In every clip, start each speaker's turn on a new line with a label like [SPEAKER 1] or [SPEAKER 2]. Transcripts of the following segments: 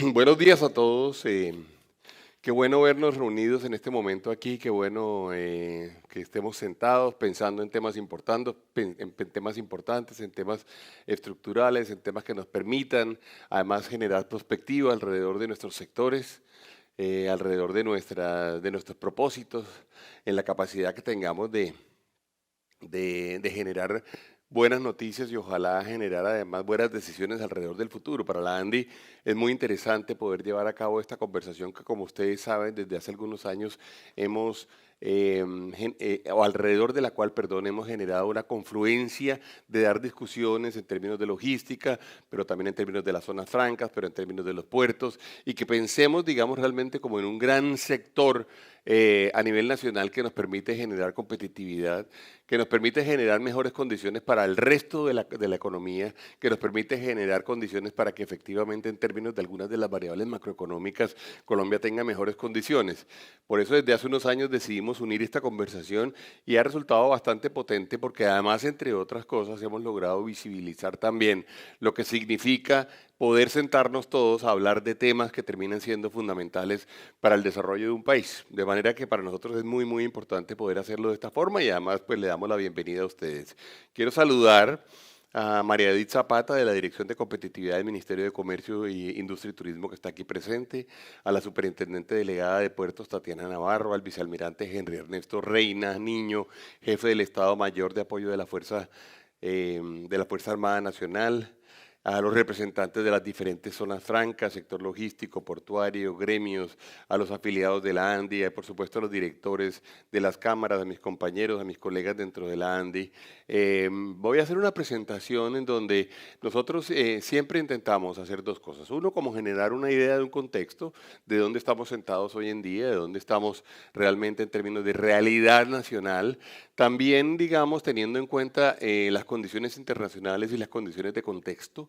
[SPEAKER 1] Buenos días a todos. Qué bueno vernos reunidos en este momento aquí. Qué bueno que estemos sentados pensando en temas importantes, en temas estructurales, en temas que nos permitan además generar perspectiva alrededor de nuestros sectores, alrededor de nuestros propósitos, en la capacidad que tengamos de generar buenas noticias y ojalá generar además buenas decisiones alrededor del futuro. Para la Andy es muy interesante poder llevar a cabo esta conversación que, como ustedes saben, desde hace algunos años hemos, o alrededor de la cual, perdón, hemos generado una confluencia de dar discusiones en términos de logística, pero también en términos de las zonas francas, pero en términos de los puertos, y que pensemos, digamos, realmente como en un gran sector a nivel nacional que nos permite generar competitividad, que nos permite generar mejores condiciones para el resto de la economía, que nos permite generar condiciones para que efectivamente en términos de algunas de las variables macroeconómicas Colombia tenga mejores condiciones. Por eso desde hace unos años decidimos unir esta conversación y ha resultado bastante potente porque además, entre otras cosas, hemos logrado visibilizar también lo que significa poder sentarnos todos a hablar de temas que terminan siendo fundamentales para el desarrollo de un país. De manera que para nosotros es muy, muy importante poder hacerlo de esta forma y además pues le damos la bienvenida a ustedes. Quiero saludar a María Edith Zapata de la Dirección de Competitividad del Ministerio de Comercio y Industria y Turismo que está aquí presente, a la Superintendente Delegada de Puertos Tatiana Navarro, al Vicealmirante Henry Ernesto Reina Niño, Jefe del Estado Mayor de Apoyo de la Fuerza Armada Nacional, a los representantes de las diferentes zonas francas, sector logístico, portuario, gremios, a los afiliados de la ANDI, y por supuesto a los directores de las cámaras, a mis compañeros, a mis colegas dentro de la ANDI. Voy a hacer una presentación en donde nosotros siempre intentamos hacer dos cosas. Uno, como generar una idea de un contexto, de dónde estamos sentados hoy en día, de dónde estamos realmente en términos de realidad nacional. También, digamos, teniendo en cuenta las condiciones internacionales y las condiciones de contexto,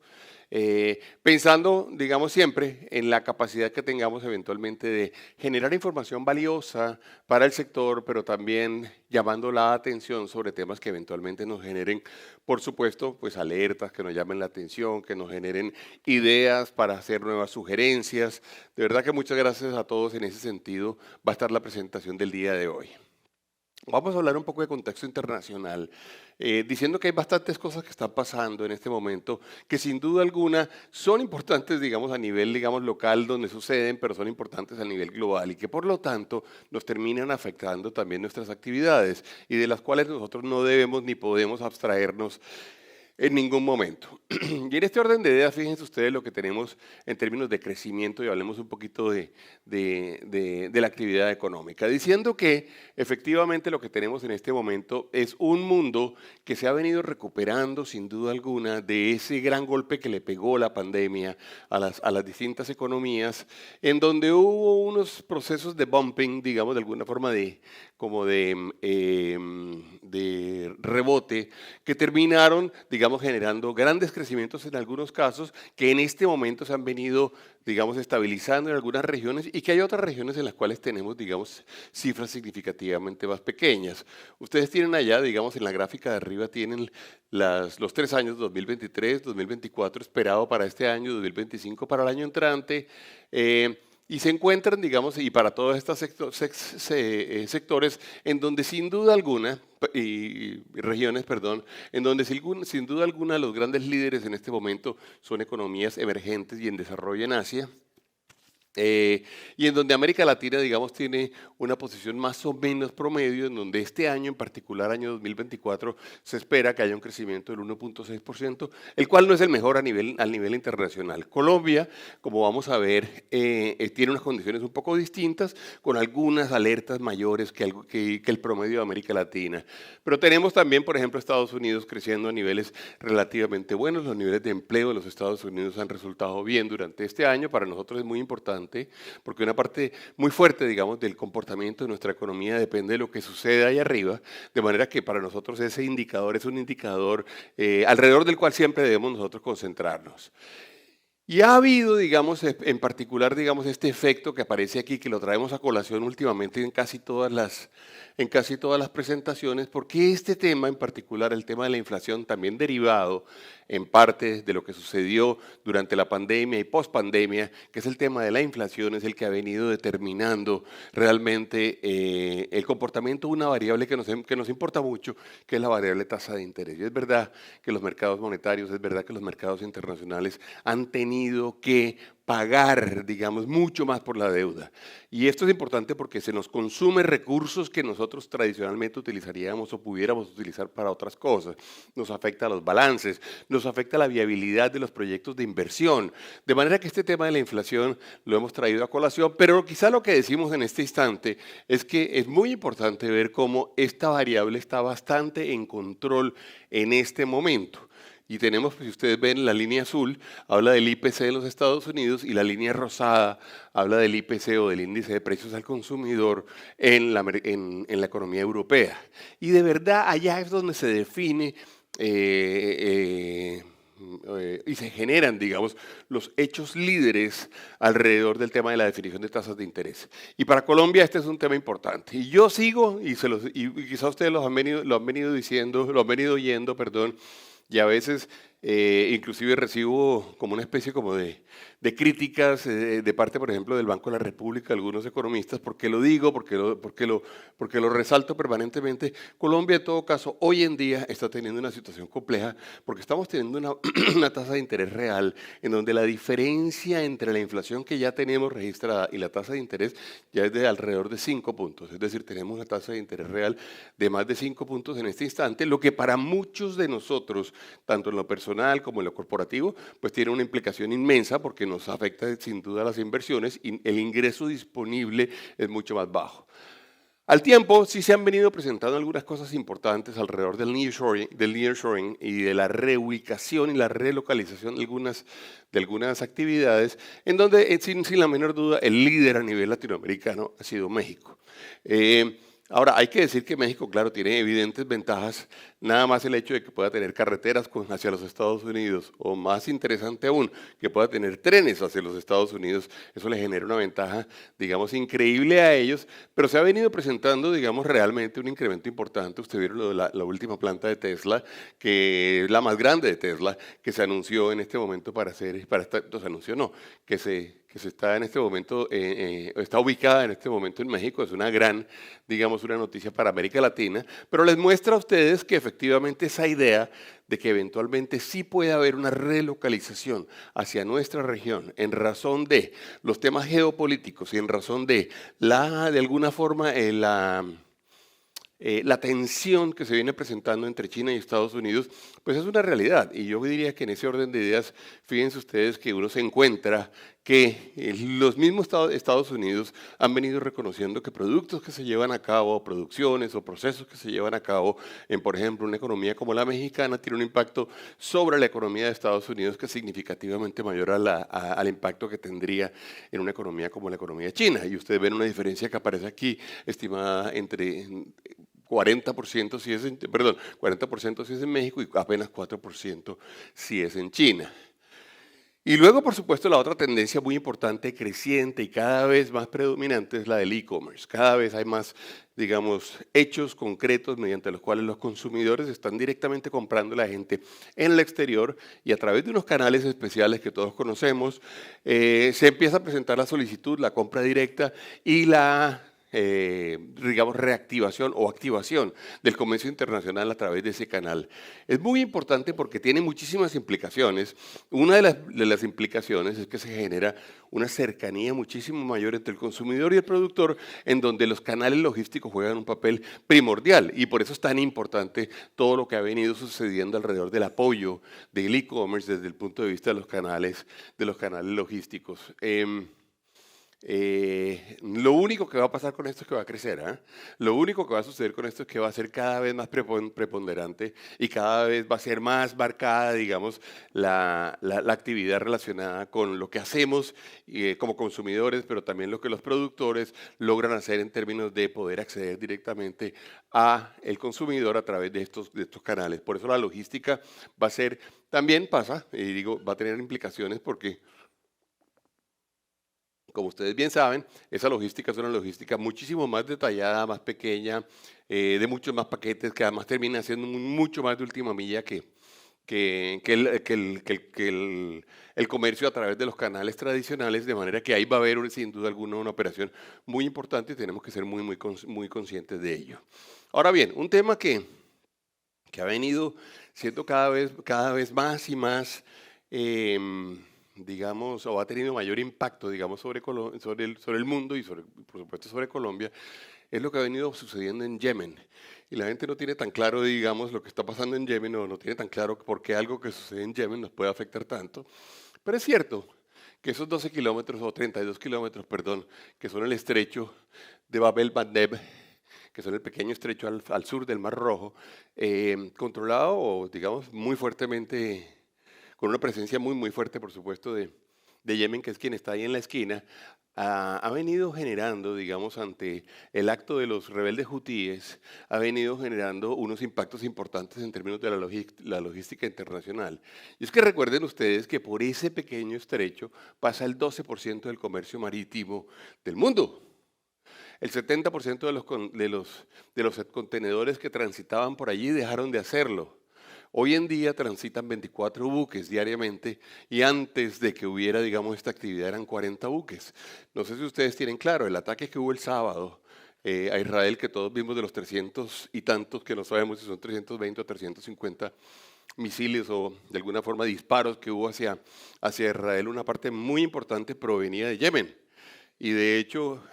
[SPEAKER 1] pensando, digamos, siempre en la capacidad que tengamos eventualmente de generar información valiosa para el sector, pero también llamando la atención sobre temas que eventualmente nos generen, por supuesto, pues alertas que nos llamen la atención, que nos generen ideas para hacer nuevas sugerencias. De verdad que muchas gracias a todos en ese sentido. Va a estar la presentación del día de hoy. Vamos a hablar un poco de contexto internacional, diciendo que hay bastantes cosas que están pasando en este momento, que sin duda alguna son importantes, digamos, a nivel, digamos, local donde suceden, pero son importantes a nivel global y que por lo tanto nos terminan afectando también nuestras actividades y de las cuales nosotros no debemos ni podemos abstraernos en ningún momento. Y en este orden de ideas, fíjense ustedes lo que tenemos en términos de crecimiento y hablemos un poquito de la actividad económica, diciendo que efectivamente lo que tenemos en este momento es un mundo que se ha venido recuperando sin duda alguna de ese gran golpe que le pegó la pandemia a las distintas economías, en donde hubo unos procesos de bumping, digamos, de alguna forma de rebote que terminaron, digamos, generando grandes crecimientos en algunos casos que en este momento se han venido, digamos, estabilizando en algunas regiones y que hay otras regiones en las cuales tenemos, digamos, cifras significativamente más pequeñas. Ustedes tienen allá, digamos, en la gráfica de arriba tienen los 3 años, 2023, 2024, esperado para este año, 2025, para el año entrante. Y se encuentran, digamos, y para todos estos sectores, en donde sin duda alguna, y regiones, perdón, en donde sin duda alguna los grandes líderes en este momento son economías emergentes y en desarrollo en Asia. Y en donde América Latina, digamos, tiene una posición más o menos promedio, en donde este año, en particular año 2024, se espera que haya un crecimiento del 1.6%, el cual no es el mejor al nivel internacional. Colombia, como vamos a ver, tiene unas condiciones un poco distintas, con algunas alertas mayores que el promedio de América Latina. Pero tenemos también, por ejemplo, Estados Unidos creciendo a niveles relativamente buenos. Los niveles de empleo de los Estados Unidos han resultado bien durante este año. Para nosotros es muy importante porque una parte muy fuerte, digamos, del comportamiento de nuestra economía depende de lo que sucede ahí arriba, de manera que para nosotros ese indicador es un indicador alrededor del cual siempre debemos nosotros concentrarnos. Y ha habido, digamos, en particular, digamos, este efecto que aparece aquí, que lo traemos a colación últimamente en casi todas las presentaciones, porque este tema en particular, el tema de la inflación, también derivado en parte de lo que sucedió durante la pandemia y pospandemia, que es el tema de la inflación, es el que ha venido determinando realmente el comportamiento de una variable que nos importa mucho, que es la variable tasa de interés. Y es verdad que los mercados monetarios, es verdad que los mercados internacionales han tenido que pagar, digamos, mucho más por la deuda. Y esto es importante porque se nos consume recursos que nosotros tradicionalmente utilizaríamos o pudiéramos utilizar para otras cosas. Nos afecta a los balances, nos afecta a la viabilidad de los proyectos de inversión. De manera que este tema de la inflación lo hemos traído a colación, pero quizá lo que decimos en este instante es que es muy importante ver cómo esta variable está bastante en control en este momento. Y tenemos, pues, si ustedes ven, la línea azul habla del IPC de los Estados Unidos y la línea rosada habla del IPC o del índice de precios al consumidor en la economía europea. Y de verdad allá es donde se define y se generan, digamos, los hechos líderes alrededor del tema de la definición de tasas de interés. Y para Colombia este es un tema importante. Y yo sigo, y quizá ustedes lo han venido diciendo, lo han venido oyendo, perdón, y a veces inclusive recibo como una especie como de críticas de parte, por ejemplo, del Banco de la República, algunos economistas, porque lo digo, porque lo resalto permanentemente. Colombia, en todo caso, hoy en día está teniendo una situación compleja porque estamos teniendo una, una tasa de interés real en donde la diferencia entre la inflación que ya tenemos registrada y la tasa de interés ya es de alrededor de 5 puntos. Es decir, tenemos una tasa de interés real de más de 5 puntos en este instante, lo que para muchos de nosotros, tanto en lo personal como en lo corporativo, pues tiene una implicación inmensa porque nos afecta sin duda las inversiones y el ingreso disponible es mucho más bajo. Al tiempo, sí se han venido presentando algunas cosas importantes alrededor del nearshoring y de la reubicación y la relocalización de algunas actividades, en donde, sin la menor duda, el líder a nivel latinoamericano ha sido México. Ahora, hay que decir que México, claro, tiene evidentes ventajas, nada más el hecho de que pueda tener carreteras hacia los Estados Unidos, o más interesante aún, que pueda tener trenes hacia los Estados Unidos, eso le genera una ventaja, digamos, increíble a ellos, pero se ha venido presentando, digamos, realmente un incremento importante. Usted vieron lo de la última planta de Tesla, que es la más grande de Tesla, que se anunció en este momento no se anunció, no, que se está en este momento, está ubicada en este momento en México, es una gran, digamos, una noticia para América Latina, pero les muestra a ustedes que efectivamente esa idea de que eventualmente sí puede haber una relocalización hacia nuestra región en razón de los temas geopolíticos y en razón de de alguna forma, la tensión que se viene presentando entre China y Estados Unidos, pues es una realidad. Y yo diría que en ese orden de ideas, fíjense ustedes que uno se encuentra que los mismos Estados Unidos han venido reconociendo que productos que se llevan a cabo, producciones o procesos que se llevan a cabo en, por ejemplo, una economía como la mexicana, tiene un impacto sobre la economía de Estados Unidos que es significativamente mayor al impacto que tendría en una economía como la economía china. Y ustedes ven una diferencia que aparece aquí, estimada entre 40% si es en, perdón, 40% si es en México y apenas 4% si es en China. Y luego, por supuesto, la otra tendencia muy importante, creciente y cada vez más predominante es la del e-commerce. Cada vez hay más, digamos, hechos concretos mediante los cuales los consumidores están directamente comprando a la gente en el exterior y a través de unos canales especiales que todos conocemos, se empieza a presentar la solicitud, la compra directa y digamos, reactivación o activación del comercio internacional a través de ese canal. Es muy importante porque tiene muchísimas implicaciones. Una de las implicaciones es que se genera una cercanía muchísimo mayor entre el consumidor y el productor, en donde los canales logísticos juegan un papel primordial. Y por eso es tan importante todo lo que ha venido sucediendo alrededor del apoyo del e-commerce desde el punto de vista de los canales logísticos. Lo único que va a pasar con esto es que va a crecer, ¿eh? Lo único que va a suceder con esto es que va a ser cada vez más preponderante y cada vez va a ser más marcada, digamos, la actividad relacionada con lo que hacemos como consumidores, pero también lo que los productores logran hacer en términos de poder acceder directamente a el consumidor a través de estos canales. Por eso la logística va a ser, también pasa, y digo, va a tener implicaciones porque como ustedes bien saben, esa logística es una logística muchísimo más detallada, más pequeña, de muchos más paquetes, que además termina siendo mucho más de última milla que el comercio a través de los canales tradicionales, de manera que ahí va a haber sin duda alguna una operación muy importante y tenemos que ser muy conscientes de ello. Ahora bien, un tema que ha venido siendo cada vez más y más, digamos, o ha tenido mayor impacto, digamos, sobre el mundo y por supuesto sobre Colombia, es lo que ha venido sucediendo en Yemen. Y la gente no tiene tan claro, digamos, lo que está pasando en Yemen, o no tiene tan claro por qué algo que sucede en Yemen nos puede afectar tanto. Pero es cierto que esos 12 kilómetros, o 32 kilómetros, perdón, que son el estrecho de Bab el-Mandeb, que son el pequeño estrecho al sur del Mar Rojo, controlado, o digamos, muy fuertemente, con una presencia muy fuerte, por supuesto, de Yemen, que es quien está ahí en la esquina, ha venido generando, digamos, ante el acto de los rebeldes hutíes, ha venido generando unos impactos importantes en términos de la logística internacional. Y es que recuerden ustedes que por ese pequeño estrecho pasa el 12% del comercio marítimo del mundo. El 70% de los contenedores que transitaban por allí dejaron de hacerlo. Hoy en día transitan 24 buques diariamente y antes de que hubiera, digamos, esta actividad eran 40 buques. No sé si ustedes tienen claro, el ataque que hubo el sábado a Israel, que todos vimos de los 300 y tantos, que no sabemos si son 320 o 350 misiles o de alguna forma disparos que hubo hacia Israel, una parte muy importante provenía de Yemen. Y de hecho,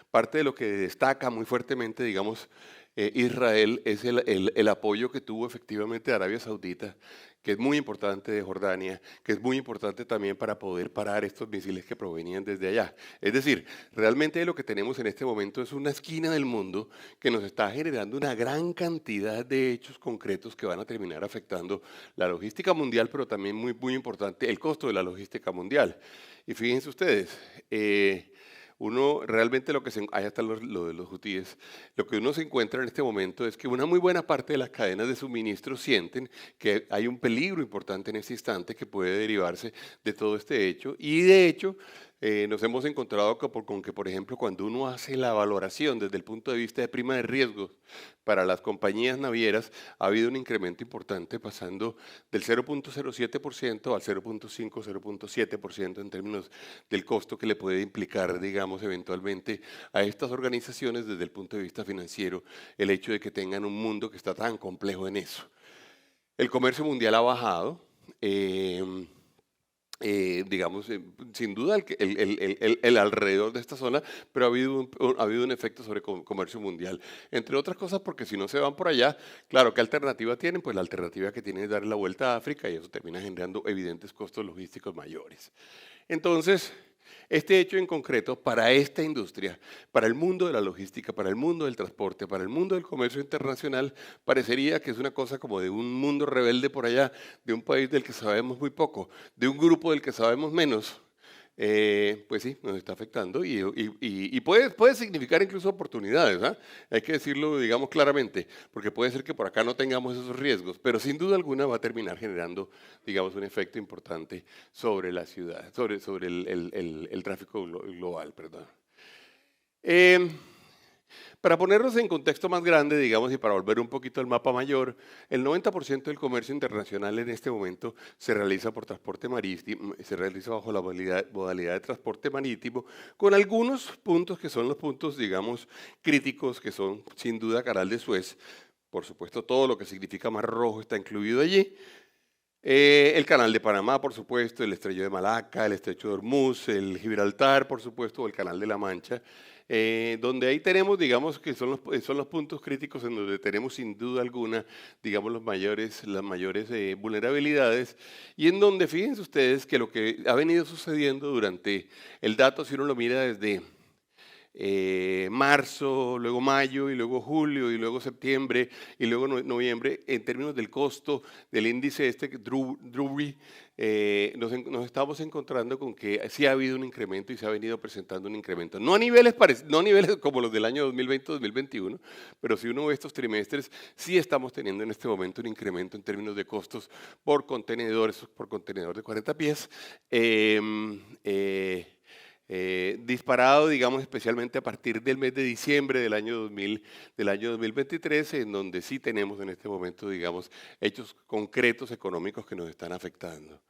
[SPEAKER 1] parte de lo que destaca muy fuertemente, digamos, Israel es el apoyo que tuvo efectivamente de Arabia Saudita, que es muy importante, de Jordania, que es muy importante también para poder parar estos misiles que provenían desde allá. Es decir, realmente lo que tenemos en este momento es una esquina del mundo que nos está generando una gran cantidad de hechos concretos que van a terminar afectando la logística mundial, pero también muy importante el costo de la logística mundial. Y fíjense ustedes, uno realmente allá está lo de los hutíes, lo que uno se encuentra en este momento es que una muy buena parte de las cadenas de suministro sienten que hay un peligro importante en este instante que puede derivarse de todo este hecho. Y de hecho, nos hemos encontrado con que, por ejemplo, cuando uno hace la valoración desde el punto de vista de prima de riesgos para las compañías navieras, ha habido un incremento importante pasando del 0.07% al 0.5, 0.7% en términos del costo que le puede implicar, digamos, eventualmente a estas organizaciones desde el punto de vista financiero, el hecho de que tengan un mundo que está tan complejo en eso. El comercio mundial ha bajado. Digamos, sin duda el alrededor de esta zona, pero ha habido un efecto sobre el comercio mundial. Entre otras cosas, porque si no se van por allá, claro, ¿qué alternativa tienen? Pues la alternativa que tienen es darle la vuelta a África y eso termina generando evidentes costos logísticos mayores. Entonces, este hecho en concreto para esta industria, para el mundo de la logística, para el mundo del transporte, para el mundo del comercio internacional, parecería que es una cosa como de un mundo rebelde por allá, de un país del que sabemos muy poco, de un grupo del que sabemos menos. Pues sí, nos está afectando y puede significar incluso oportunidades, ¿ah? Hay que decirlo, digamos, claramente, porque puede ser que por acá no tengamos esos riesgos, pero sin duda alguna va a terminar generando, digamos, un efecto importante sobre la ciudad, sobre el tráfico global, perdón. Eh, para ponernos en contexto más grande, digamos, y para volver un poquito al mapa mayor, el 90% del comercio internacional en este momento se realiza por transporte marítimo, se realiza bajo la modalidad de transporte marítimo, con algunos puntos que son los puntos, digamos, críticos, que son sin duda Canal de Suez. Por supuesto, todo lo que significa Mar Rojo está incluido allí. El Canal de Panamá, por supuesto, el Estrecho de Malaca, el Estrecho de Hormuz, el Gibraltar, por supuesto, o el Canal de la Mancha, donde ahí tenemos, digamos, que son los puntos críticos en donde tenemos sin duda alguna, digamos, las mayores vulnerabilidades y en donde fíjense ustedes que lo que ha venido sucediendo durante el dato, si uno lo mira desde marzo, luego mayo, y luego julio, y luego septiembre, y luego noviembre, en términos del costo del índice Drewry, nos estamos encontrando con que sí ha habido un incremento y se ha venido presentando un incremento. No a niveles como los del año 2020-2021, pero si uno ve estos trimestres, sí estamos teniendo en este momento un incremento en términos de costos por contenedor de 40 pies. disparado, digamos, especialmente a partir del mes de diciembre del año 2023, en donde sí tenemos en este momento, digamos, hechos concretos económicos que nos están afectando.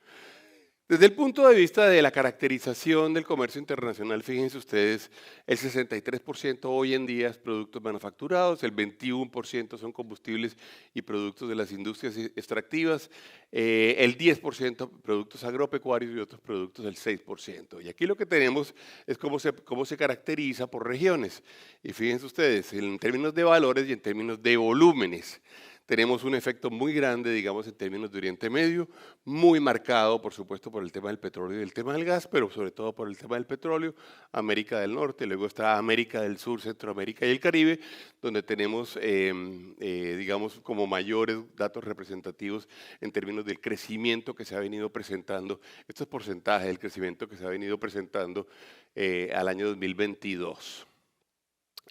[SPEAKER 1] Desde el punto de vista de la caracterización del comercio internacional, fíjense ustedes, el 63% hoy en día es productos manufacturados, el 21% son combustibles y productos de las industrias extractivas, el 10% productos agropecuarios y otros productos el 6%. Y aquí lo que tenemos es cómo se caracteriza por regiones. Y fíjense ustedes, en términos de valores y en términos de volúmenes. Tenemos un efecto muy grande, digamos, en términos de Oriente Medio, muy marcado, por supuesto, por el tema del petróleo y el tema del gas, pero sobre todo por el tema del petróleo, América del Norte, luego está América del Sur, Centroamérica y el Caribe, donde tenemos, digamos, como mayores datos representativos en términos del crecimiento que se ha venido presentando, estos porcentajes del crecimiento que se ha venido presentando al año 2022.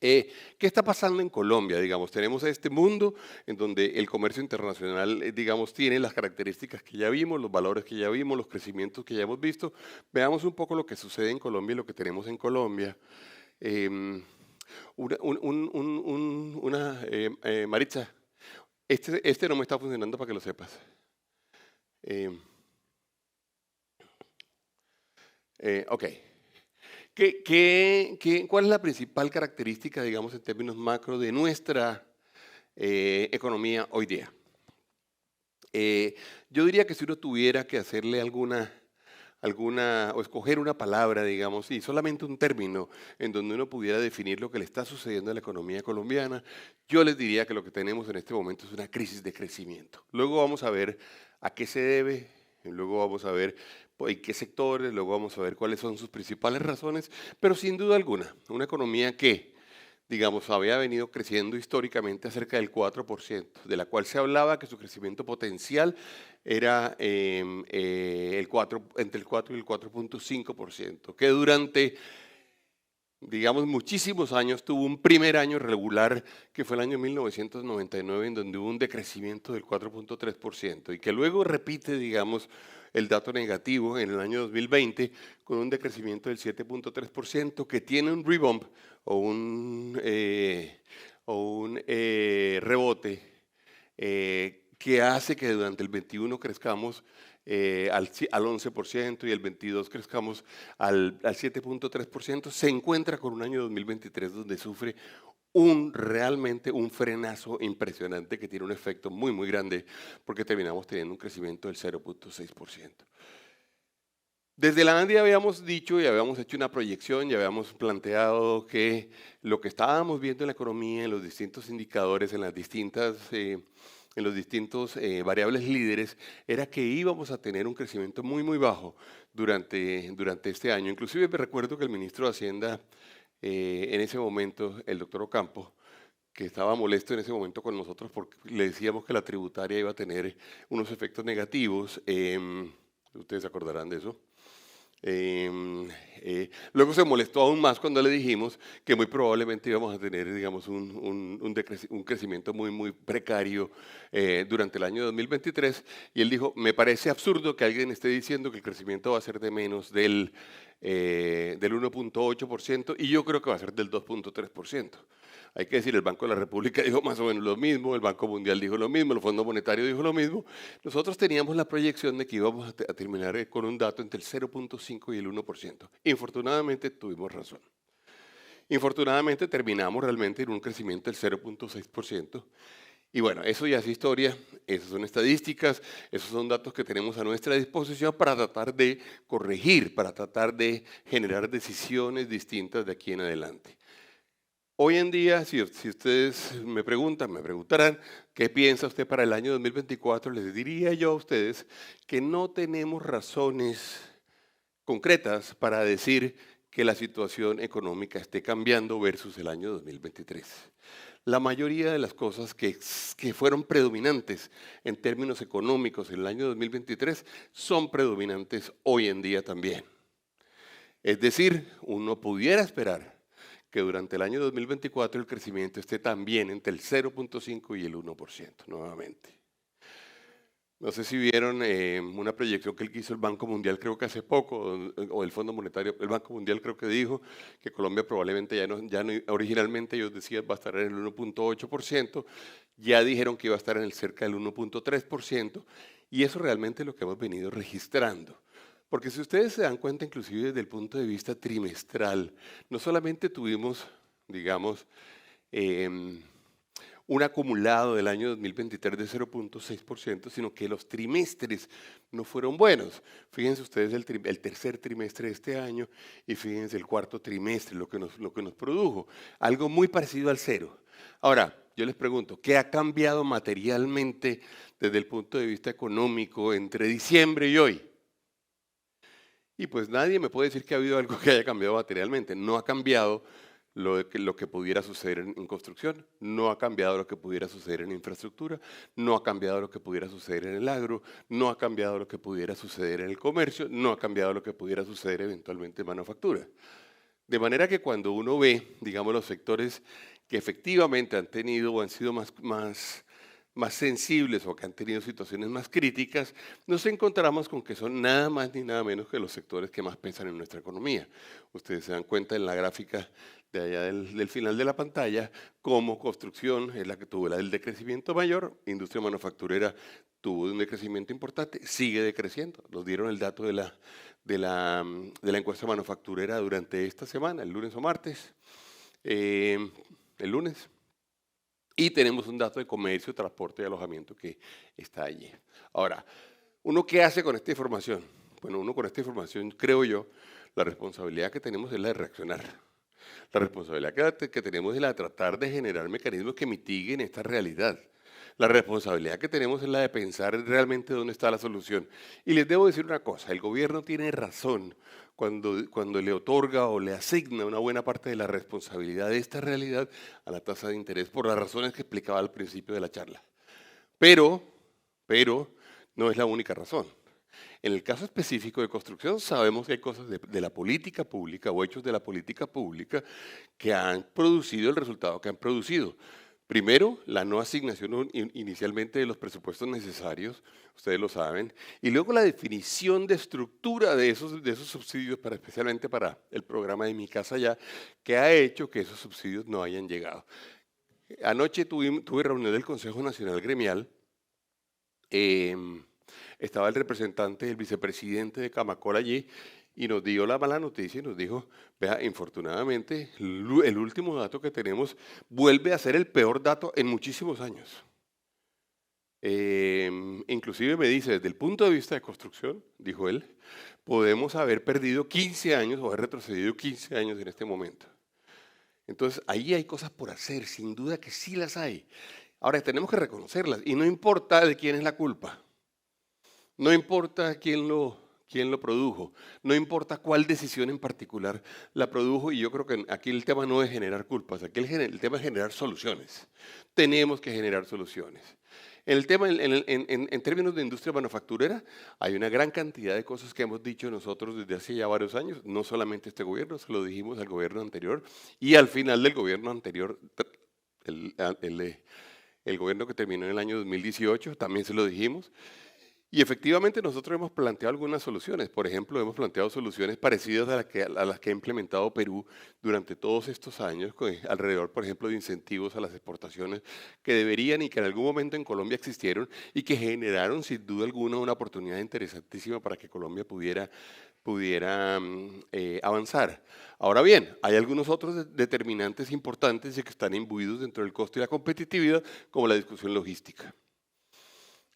[SPEAKER 1] ¿Qué está pasando en Colombia? Digamos, tenemos este mundo en donde el comercio internacional, digamos, tiene las características que ya vimos, los valores que ya vimos, los crecimientos que ya hemos visto. Veamos un poco lo que sucede en Colombia y lo que tenemos en Colombia. Em, Maritza, este no me está funcionando para que lo sepas. Ok. ¿Cuál es la principal característica, digamos, en términos macro de nuestra economía hoy día? Yo diría que si uno tuviera que hacerle o escoger una palabra, digamos, y solamente un término en donde uno pudiera definir lo que le está sucediendo a la economía colombiana, yo les diría que lo que tenemos en este momento es una crisis de crecimiento. Luego vamos a ver a qué se debe, luego vamos a ver en qué sectores, luego vamos a ver cuáles son sus principales razones, pero sin duda alguna, una economía que, digamos, había venido creciendo históricamente a cerca del 4%, de la cual se hablaba que su crecimiento potencial era entre el 4 y el 4.5%, que durante, digamos, muchísimos años tuvo un primer año regular, que fue el año 1999, en donde hubo un decrecimiento del 4.3%, y que luego repite, digamos, el dato negativo en el año 2020 con un decrecimiento del 7.3%, que tiene un rebound o un rebote que hace que durante el 21 crezcamos al 11% y el 22 crezcamos al 7.3%, se encuentra con un año 2023 donde sufre realmente un frenazo impresionante que tiene un efecto muy, muy grande porque terminamos teniendo un crecimiento del 0.6%. Desde la ANDI habíamos dicho y habíamos hecho una proyección y habíamos planteado que lo que estábamos viendo en la economía, en los distintos indicadores, en los distintos variables líderes, era que íbamos a tener un crecimiento muy, muy bajo durante este año. Inclusive me recuerdo que el ministro de Hacienda en ese momento, el doctor Ocampo, que estaba molesto en ese momento con nosotros porque le decíamos que la tributaria iba a tener unos efectos negativos. Ustedes se acordarán de eso. Luego se molestó aún más cuando le dijimos que muy probablemente íbamos a tener, digamos, un crecimiento muy, muy precario durante el año 2023. Y él dijo, me parece absurdo que alguien esté diciendo que el crecimiento va a ser de menos del 1.8% y yo creo que va a ser del 2.3%. Hay que decir, el Banco de la República dijo más o menos lo mismo, el Banco Mundial dijo lo mismo, el Fondo Monetario dijo lo mismo. Nosotros teníamos la proyección de que íbamos a terminar con un dato entre el 0.5 y el 1%. Infortunadamente tuvimos razón. Infortunadamente terminamos realmente en un crecimiento del 0.6%. Y bueno, eso ya es historia, esas son estadísticas, esos son datos que tenemos a nuestra disposición para tratar de corregir, para tratar de generar decisiones distintas de aquí en adelante. Hoy en día, si ustedes me preguntarán, ¿qué piensa usted para el año 2024? Les diría yo a ustedes que no tenemos razones concretas para decir que la situación económica esté cambiando versus el año 2023. La mayoría de las cosas que fueron predominantes en términos económicos en el año 2023 son predominantes hoy en día también. Es decir, uno pudiera esperar que durante el año 2024 el crecimiento esté también entre el 0.5 y el 1% nuevamente. No sé si vieron una proyección que hizo el Banco Mundial, creo que hace poco, o el Fondo Monetario, el Banco Mundial creo que dijo que Colombia probablemente ya no, originalmente ellos decían va a estar en el 1.8%, ya dijeron que iba a estar en el cerca del 1.3%, y eso realmente es lo que hemos venido registrando. Porque si ustedes se dan cuenta, inclusive desde el punto de vista trimestral, no solamente tuvimos, digamos, em, un acumulado del año 2023 de 0.6%, sino que los trimestres no fueron buenos. Fíjense ustedes el tercer trimestre de este año y fíjense el cuarto trimestre, lo que nos produjo. Algo muy parecido al cero. Ahora, yo les pregunto, ¿qué ha cambiado materialmente desde el punto de vista económico entre diciembre y hoy? Y pues nadie me puede decir que ha habido algo que haya cambiado materialmente. No ha cambiado lo que pudiera suceder en construcción, no ha cambiado lo que pudiera suceder en infraestructura, no ha cambiado lo que pudiera suceder en el agro, no ha cambiado lo que pudiera suceder en el comercio, no ha cambiado lo que pudiera suceder eventualmente en manufactura. De manera que cuando uno ve, digamos, los sectores que efectivamente han tenido o han sido más sensibles o que han tenido situaciones más críticas, nos encontramos con que son nada más ni nada menos que los sectores que más pesan en nuestra economía. Ustedes se dan cuenta en la gráfica de allá del final de la pantalla, cómo construcción es la que tuvo el decrecimiento mayor, industria manufacturera tuvo un decrecimiento importante, sigue decreciendo. Nos dieron el dato de la encuesta manufacturera durante esta semana, el lunes o martes, el lunes. Y tenemos un dato de comercio, transporte y alojamiento que está allí. Ahora, ¿uno qué hace con esta información? Bueno, uno con esta información, creo yo, la responsabilidad que tenemos es la de reaccionar. La responsabilidad que tenemos es la de tratar de generar mecanismos que mitiguen esta realidad. La responsabilidad que tenemos es la de pensar realmente dónde está la solución. Y les debo decir una cosa, el gobierno tiene razón cuando le otorga o le asigna una buena parte de la responsabilidad de esta realidad a la tasa de interés, por las razones que explicaba al principio de la charla. Pero, no es la única razón. En el caso específico de construcción, sabemos que hay cosas de la política pública o hechos de la política pública que han producido el resultado que han producido. Primero, la no asignación inicialmente de los presupuestos necesarios, ustedes lo saben, y luego la definición de estructura de esos subsidios, especialmente para el programa de Mi Casa Ya, que ha hecho que esos subsidios no hayan llegado. Anoche tuve reunión del Consejo Nacional Gremial. Estaba el representante del vicepresidente de Camacol allí y nos dio la mala noticia y nos dijo, vea, infortunadamente, el último dato que tenemos vuelve a ser el peor dato en muchísimos años. Inclusive me dice, desde el punto de vista de construcción, dijo él, podemos haber perdido 15 años o haber retrocedido 15 años en este momento. Entonces, ahí hay cosas por hacer, sin duda que sí las hay. Ahora, tenemos que reconocerlas y no importa de quién es la culpa. No importa quién lo produjo, no importa cuál decisión en particular la produjo, y yo creo que aquí el tema no es generar culpas, aquí el tema es generar soluciones. Tenemos que generar soluciones. En términos de industria manufacturera, hay una gran cantidad de cosas que hemos dicho nosotros desde hace ya varios años, no solamente este gobierno, se lo dijimos al gobierno anterior, y al final del gobierno anterior, el gobierno que terminó en el año 2018, también se lo dijimos. Y efectivamente nosotros hemos planteado algunas soluciones. Por ejemplo, hemos planteado soluciones parecidas a las que ha implementado Perú durante todos estos años, alrededor, por ejemplo, de incentivos a las exportaciones que deberían y que en algún momento en Colombia existieron y que generaron sin duda alguna una oportunidad interesantísima para que Colombia pudiera avanzar. Ahora bien, hay algunos otros determinantes importantes y que están imbuidos dentro del costo y la competitividad, como la discusión logística.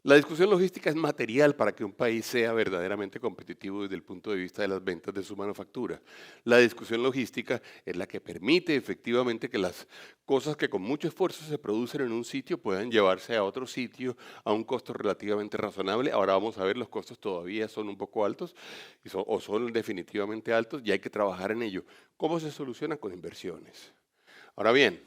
[SPEAKER 1] La discusión logística es material para que un país sea verdaderamente competitivo desde el punto de vista de las ventas de su manufactura. La discusión logística es la que permite efectivamente que las cosas que con mucho esfuerzo se producen en un sitio puedan llevarse a otro sitio a un costo relativamente razonable. Ahora vamos a ver, los costos todavía son un poco altos o son definitivamente altos y hay que trabajar en ello. ¿Cómo se soluciona? Con inversiones. Ahora bien,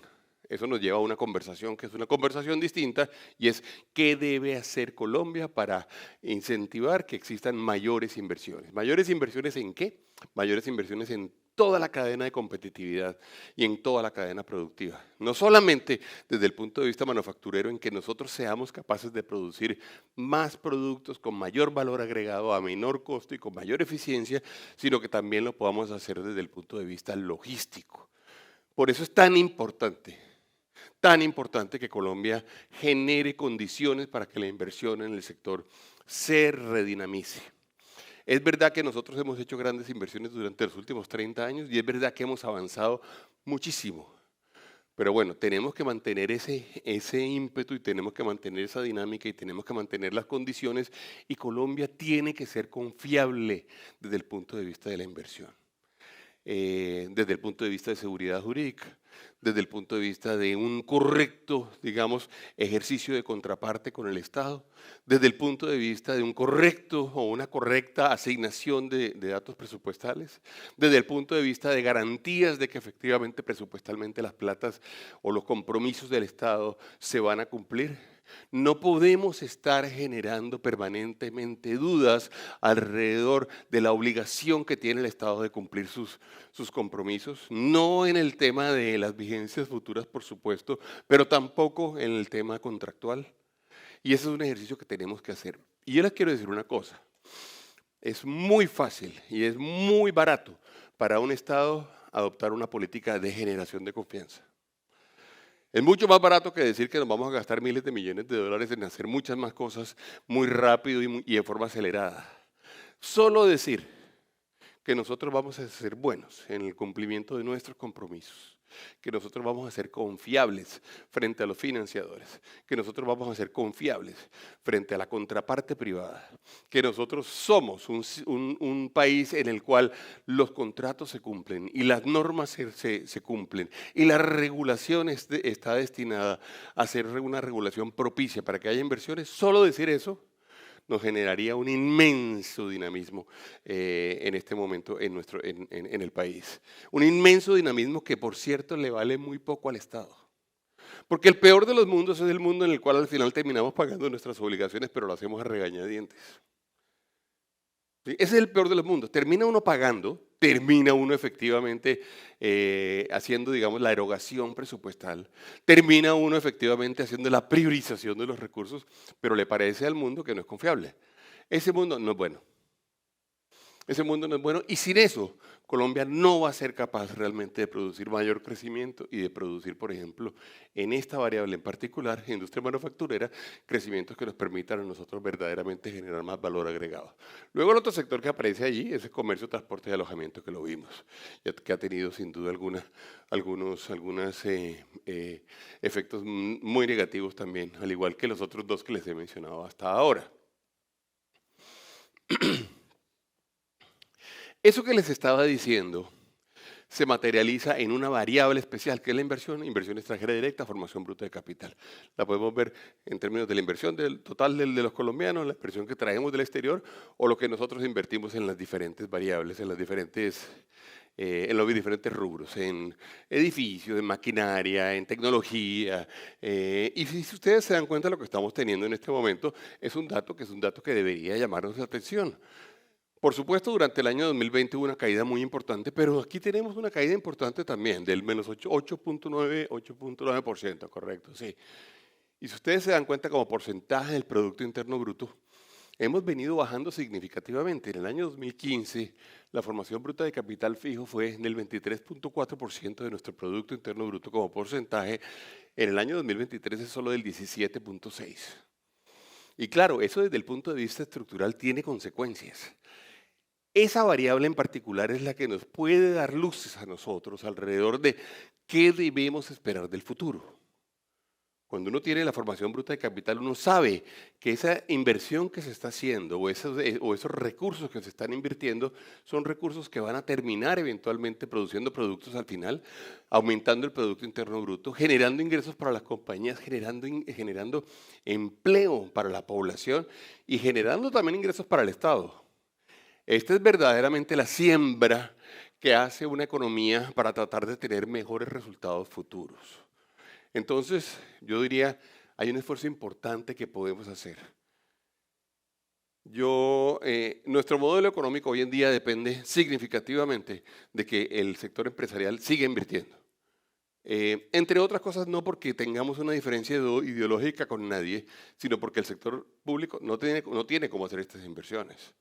[SPEAKER 1] eso nos lleva a una conversación que es una conversación distinta y es ¿qué debe hacer Colombia para incentivar que existan mayores inversiones? ¿Mayores inversiones en qué? Mayores inversiones en toda la cadena de competitividad y en toda la cadena productiva. No solamente desde el punto de vista manufacturero, en que nosotros seamos capaces de producir más productos con mayor valor agregado, a menor costo y con mayor eficiencia, sino que también lo podamos hacer desde el punto de vista logístico. Por eso es tan importante que Colombia genere condiciones para que la inversión en el sector se redinamice. Es verdad que nosotros hemos hecho grandes inversiones durante los últimos 30 años y es verdad que hemos avanzado muchísimo. Pero bueno, tenemos que mantener ese ímpetu y tenemos que mantener esa dinámica y tenemos que mantener las condiciones, y Colombia tiene que ser confiable desde el punto de vista de la inversión. Desde el punto de vista de seguridad jurídica, desde el punto de vista de un correcto, digamos, ejercicio de contraparte con el Estado, desde el punto de vista de un correcto o una correcta asignación de datos presupuestales, desde el punto de vista de garantías de que efectivamente presupuestalmente las platas o los compromisos del Estado se van a cumplir. No podemos estar generando permanentemente dudas alrededor de la obligación que tiene el Estado de cumplir sus compromisos, no en el tema de las vigencias futuras, por supuesto, pero tampoco en el tema contractual. Y ese es un ejercicio que tenemos que hacer. Y yo les quiero decir una cosa, es muy fácil y es muy barato para un Estado adoptar una política de generación de confianza. Es mucho más barato que decir que nos vamos a gastar miles de millones de dólares en hacer muchas más cosas muy rápido y de forma acelerada. Solo decir que nosotros vamos a ser buenos en el cumplimiento de nuestros compromisos, que nosotros vamos a ser confiables frente a los financiadores, que nosotros vamos a ser confiables frente a la contraparte privada, que nosotros somos un país en el cual los contratos se cumplen y las normas se cumplen y la regulación está destinada a ser una regulación propicia para que haya inversiones. Solo decir eso nos generaría un inmenso dinamismo en este momento en el país. Un inmenso dinamismo que, por cierto, le vale muy poco al Estado. Porque el peor de los mundos es el mundo en el cual al final terminamos pagando nuestras obligaciones, pero lo hacemos a regañadientes. ¿Sí? Ese es el peor de los mundos. Termina uno pagando, termina uno efectivamente haciendo, digamos, la erogación presupuestal, termina uno efectivamente haciendo la priorización de los recursos, pero le parece al mundo que no es confiable. Ese mundo no es bueno. Ese mundo no es bueno, y sin eso Colombia no va a ser capaz realmente de producir mayor crecimiento y de producir, por ejemplo, en esta variable en particular, industria manufacturera, crecimientos que nos permitan a nosotros verdaderamente generar más valor agregado. Luego el otro sector que aparece allí es el comercio, transporte y alojamiento, que lo vimos, que ha tenido sin duda algunos efectos muy negativos también, al igual que los otros dos que les he mencionado hasta ahora. Eso que les estaba diciendo se materializa en una variable especial, que es la inversión extranjera directa, formación bruta de capital. La podemos ver en términos de la inversión total de los colombianos, la inversión que traemos del exterior, o lo que nosotros invertimos en las diferentes variables, en los diferentes rubros, en edificios, en maquinaria, en tecnología. Y si ustedes se dan cuenta, lo que estamos teniendo en este momento es un dato que debería llamarnos la atención. Por supuesto, durante el año 2020 hubo una caída muy importante, pero aquí tenemos una caída importante también, del menos 8.9%, correcto, sí. Y si ustedes se dan cuenta, como porcentaje del Producto Interno Bruto, hemos venido bajando significativamente. En el año 2015, la formación bruta de capital fijo fue del 23.4% de nuestro Producto Interno Bruto como porcentaje. En el año 2023 es solo del 17.6%. Y claro, eso desde el punto de vista estructural tiene consecuencias. Esa variable en particular es la que nos puede dar luces a nosotros alrededor de qué debemos esperar del futuro. Cuando uno tiene la formación bruta de capital, uno sabe que esa inversión que se está haciendo o esos recursos que se están invirtiendo son recursos que van a terminar eventualmente produciendo productos al final, aumentando el Producto Interno Bruto, generando ingresos para las compañías, generando empleo para la población y generando también ingresos para el Estado. Esta es verdaderamente la siembra que hace una economía para tratar de tener mejores resultados futuros. Entonces, yo diría, hay un esfuerzo importante que podemos hacer. Nuestro modelo económico hoy en día depende significativamente de que el sector empresarial siga invirtiendo. Entre otras cosas, no porque tengamos una diferencia ideológica con nadie, sino porque el sector público no tiene cómo hacer estas inversiones.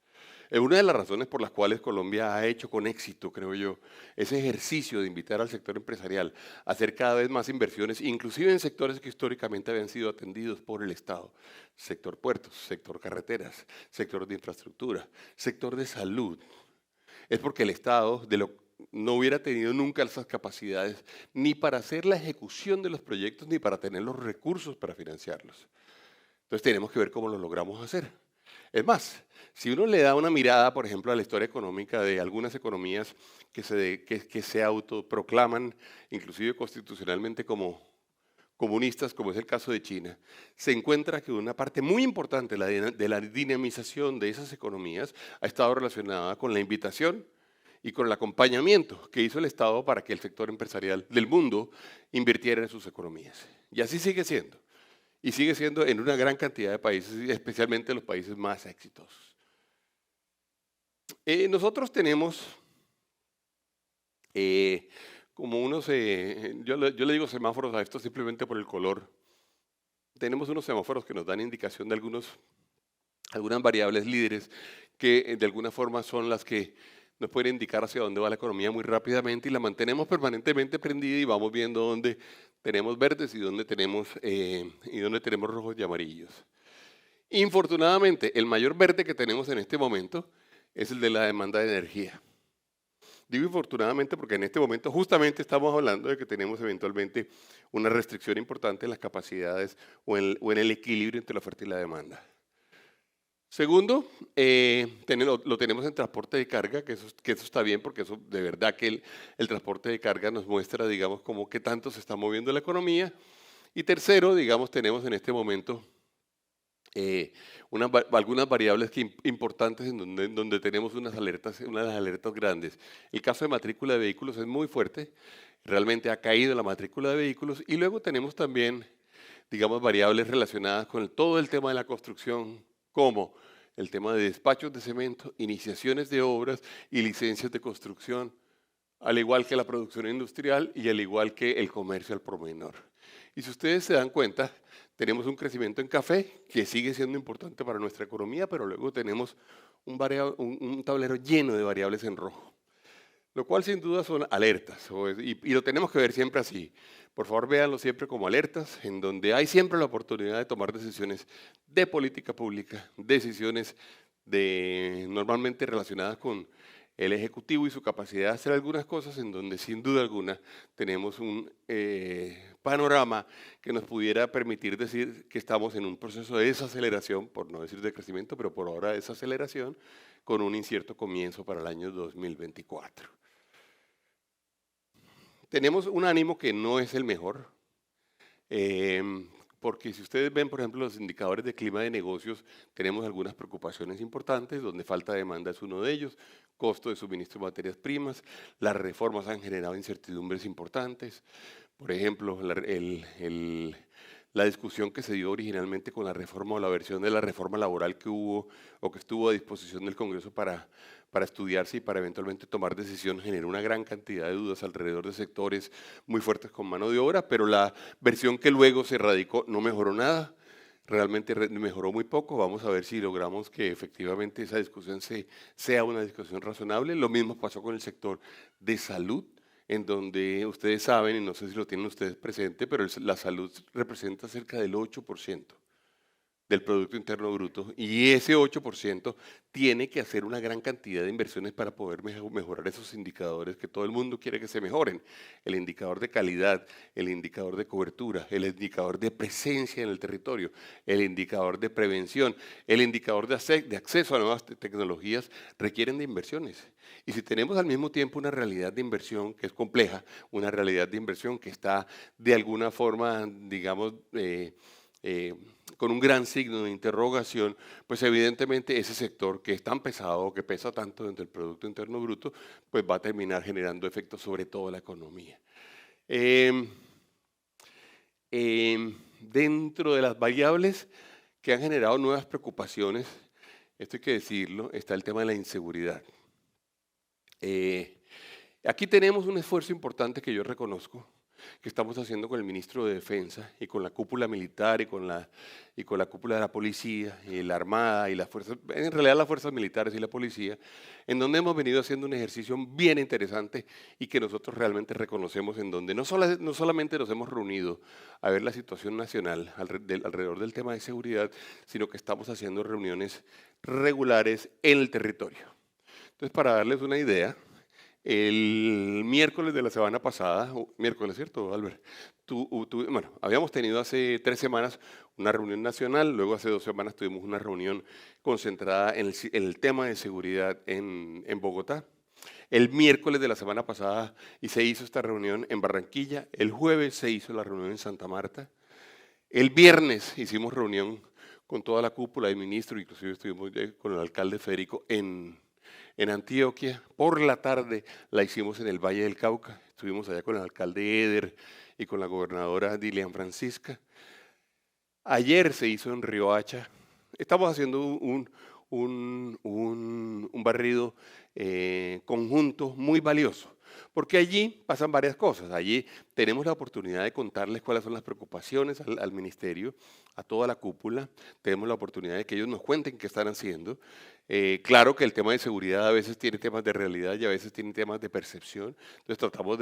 [SPEAKER 1] Es una de las razones por las cuales Colombia ha hecho con éxito, creo yo, ese ejercicio de invitar al sector empresarial a hacer cada vez más inversiones, inclusive en sectores que históricamente habían sido atendidos por el Estado. Sector puertos, sector carreteras, sector de infraestructura, sector de salud. Es porque el Estado no hubiera tenido nunca esas capacidades ni para hacer la ejecución de los proyectos ni para tener los recursos para financiarlos. Entonces tenemos que ver cómo lo logramos hacer. Es más, si uno le da una mirada, por ejemplo, a la historia económica de algunas economías que se autoproclaman, inclusive constitucionalmente, como comunistas, como es el caso de China, se encuentra que una parte muy importante de la dinamización de esas economías ha estado relacionada con la invitación y con el acompañamiento que hizo el Estado para que el sector empresarial del mundo invirtiera en sus economías. Y así sigue siendo. Y sigue siendo en una gran cantidad de países, especialmente los países más exitosos. Nosotros tenemos como yo le digo semáforos a esto simplemente por el color. Tenemos unos semáforos que nos dan indicación de algunas variables líderes que de alguna forma son las que nos pueden indicar hacia dónde va la economía muy rápidamente y la mantenemos permanentemente prendida y vamos viendo dónde tenemos verdes y dónde tenemos rojos y amarillos. Infortunadamente, el mayor verde que tenemos en este momento es el de la demanda de energía. Digo infortunadamente porque en este momento justamente estamos hablando de que tenemos eventualmente una restricción importante en las capacidades o en el equilibrio entre la oferta y la demanda. Segundo, lo tenemos en transporte de carga, que eso está bien porque eso de verdad que el transporte de carga nos muestra, digamos, como qué tanto se está moviendo la economía. Y tercero, digamos, tenemos en este momento algunas variables importantes en donde tenemos unas alertas grandes. El caso de matrícula de vehículos es muy fuerte, realmente ha caído la matrícula de vehículos y luego tenemos también, digamos, variables relacionadas con todo el tema de la construcción, como el tema de despachos de cemento, iniciaciones de obras y licencias de construcción, al igual que la producción industrial y al igual que el comercio al por menor. Y si ustedes se dan cuenta, tenemos un crecimiento en café que sigue siendo importante para nuestra economía, pero luego tenemos un tablero lleno de variables en rojo, lo cual sin duda son alertas, y lo tenemos que ver siempre así. Por favor, véanlo siempre como alertas, en donde hay siempre la oportunidad de tomar decisiones de política pública, decisiones normalmente relacionadas con el Ejecutivo y su capacidad de hacer algunas cosas en donde sin duda alguna tenemos un panorama que nos pudiera permitir decir que estamos en un proceso de desaceleración, por no decir de crecimiento, pero por ahora desaceleración, con un incierto comienzo para el año 2024. Tenemos un ánimo que no es el mejor, porque si ustedes ven, por ejemplo, los indicadores de clima de negocios, tenemos algunas preocupaciones importantes, donde falta demanda es uno de ellos, costo de suministro de materias primas, las reformas han generado incertidumbres importantes. Por ejemplo, la discusión que se dio originalmente con la reforma o la versión de la reforma laboral que hubo o que estuvo a disposición del Congreso para estudiarse y para eventualmente tomar decisión generó una gran cantidad de dudas alrededor de sectores muy fuertes con mano de obra, pero la versión que luego se radicó no mejoró nada, realmente mejoró muy poco. Vamos a ver si logramos que efectivamente esa discusión sea una discusión razonable. Lo mismo pasó con el sector de salud, en donde ustedes saben, y no sé si lo tienen ustedes presente, pero la salud representa cerca del 8% del Producto Interno Bruto, y ese 8% tiene que hacer una gran cantidad de inversiones para poder mejorar esos indicadores que todo el mundo quiere que se mejoren. El indicador de calidad, el indicador de cobertura, el indicador de presencia en el territorio, el indicador de prevención, el indicador de acceso a nuevas tecnologías requieren de inversiones. Y si tenemos al mismo tiempo una realidad de inversión que es compleja, una realidad de inversión que está de alguna forma, digamos, con un gran signo de interrogación, pues evidentemente ese sector que es tan pesado, que pesa tanto dentro del Producto Interno Bruto, pues va a terminar generando efectos sobre toda la economía. Dentro de las variables que han generado nuevas preocupaciones esto hay que decirlo, está el tema de la inseguridad. Aquí tenemos un esfuerzo importante que yo reconozco, que estamos haciendo con el ministro de Defensa y con la cúpula militar y con la cúpula de la policía y la armada y las fuerzas, en realidad las fuerzas militares y la policía, en donde hemos venido haciendo un ejercicio bien interesante y que nosotros realmente reconocemos, en donde no solamente nos hemos reunido a ver la situación nacional alrededor del tema de seguridad, sino que estamos haciendo reuniones regulares en el territorio. Entonces, para darles una idea, el miércoles de la semana pasada, miércoles, ¿cierto, Albert? Bueno, habíamos tenido hace 3 semanas una reunión nacional, luego hace 2 semanas tuvimos una reunión concentrada en el tema de seguridad en Bogotá. El miércoles de la semana pasada y se hizo esta reunión en Barranquilla, el jueves se hizo la reunión en Santa Marta, el viernes hicimos reunión con toda la cúpula de ministros, inclusive estuvimos con el alcalde Federico en Antioquia. Por la tarde la hicimos en el Valle del Cauca. Estuvimos allá con el alcalde Eder y con la gobernadora Dilian Francisca. Ayer se hizo en Riohacha. Estamos haciendo un barrido conjunto muy valioso. Porque allí pasan varias cosas. Allí tenemos la oportunidad de contarles cuáles son las preocupaciones al ministerio, a toda la cúpula. Tenemos la oportunidad de que ellos nos cuenten qué están haciendo. Claro que el tema de seguridad a veces tiene temas de realidad y a veces tiene temas de percepción. Entonces tratamos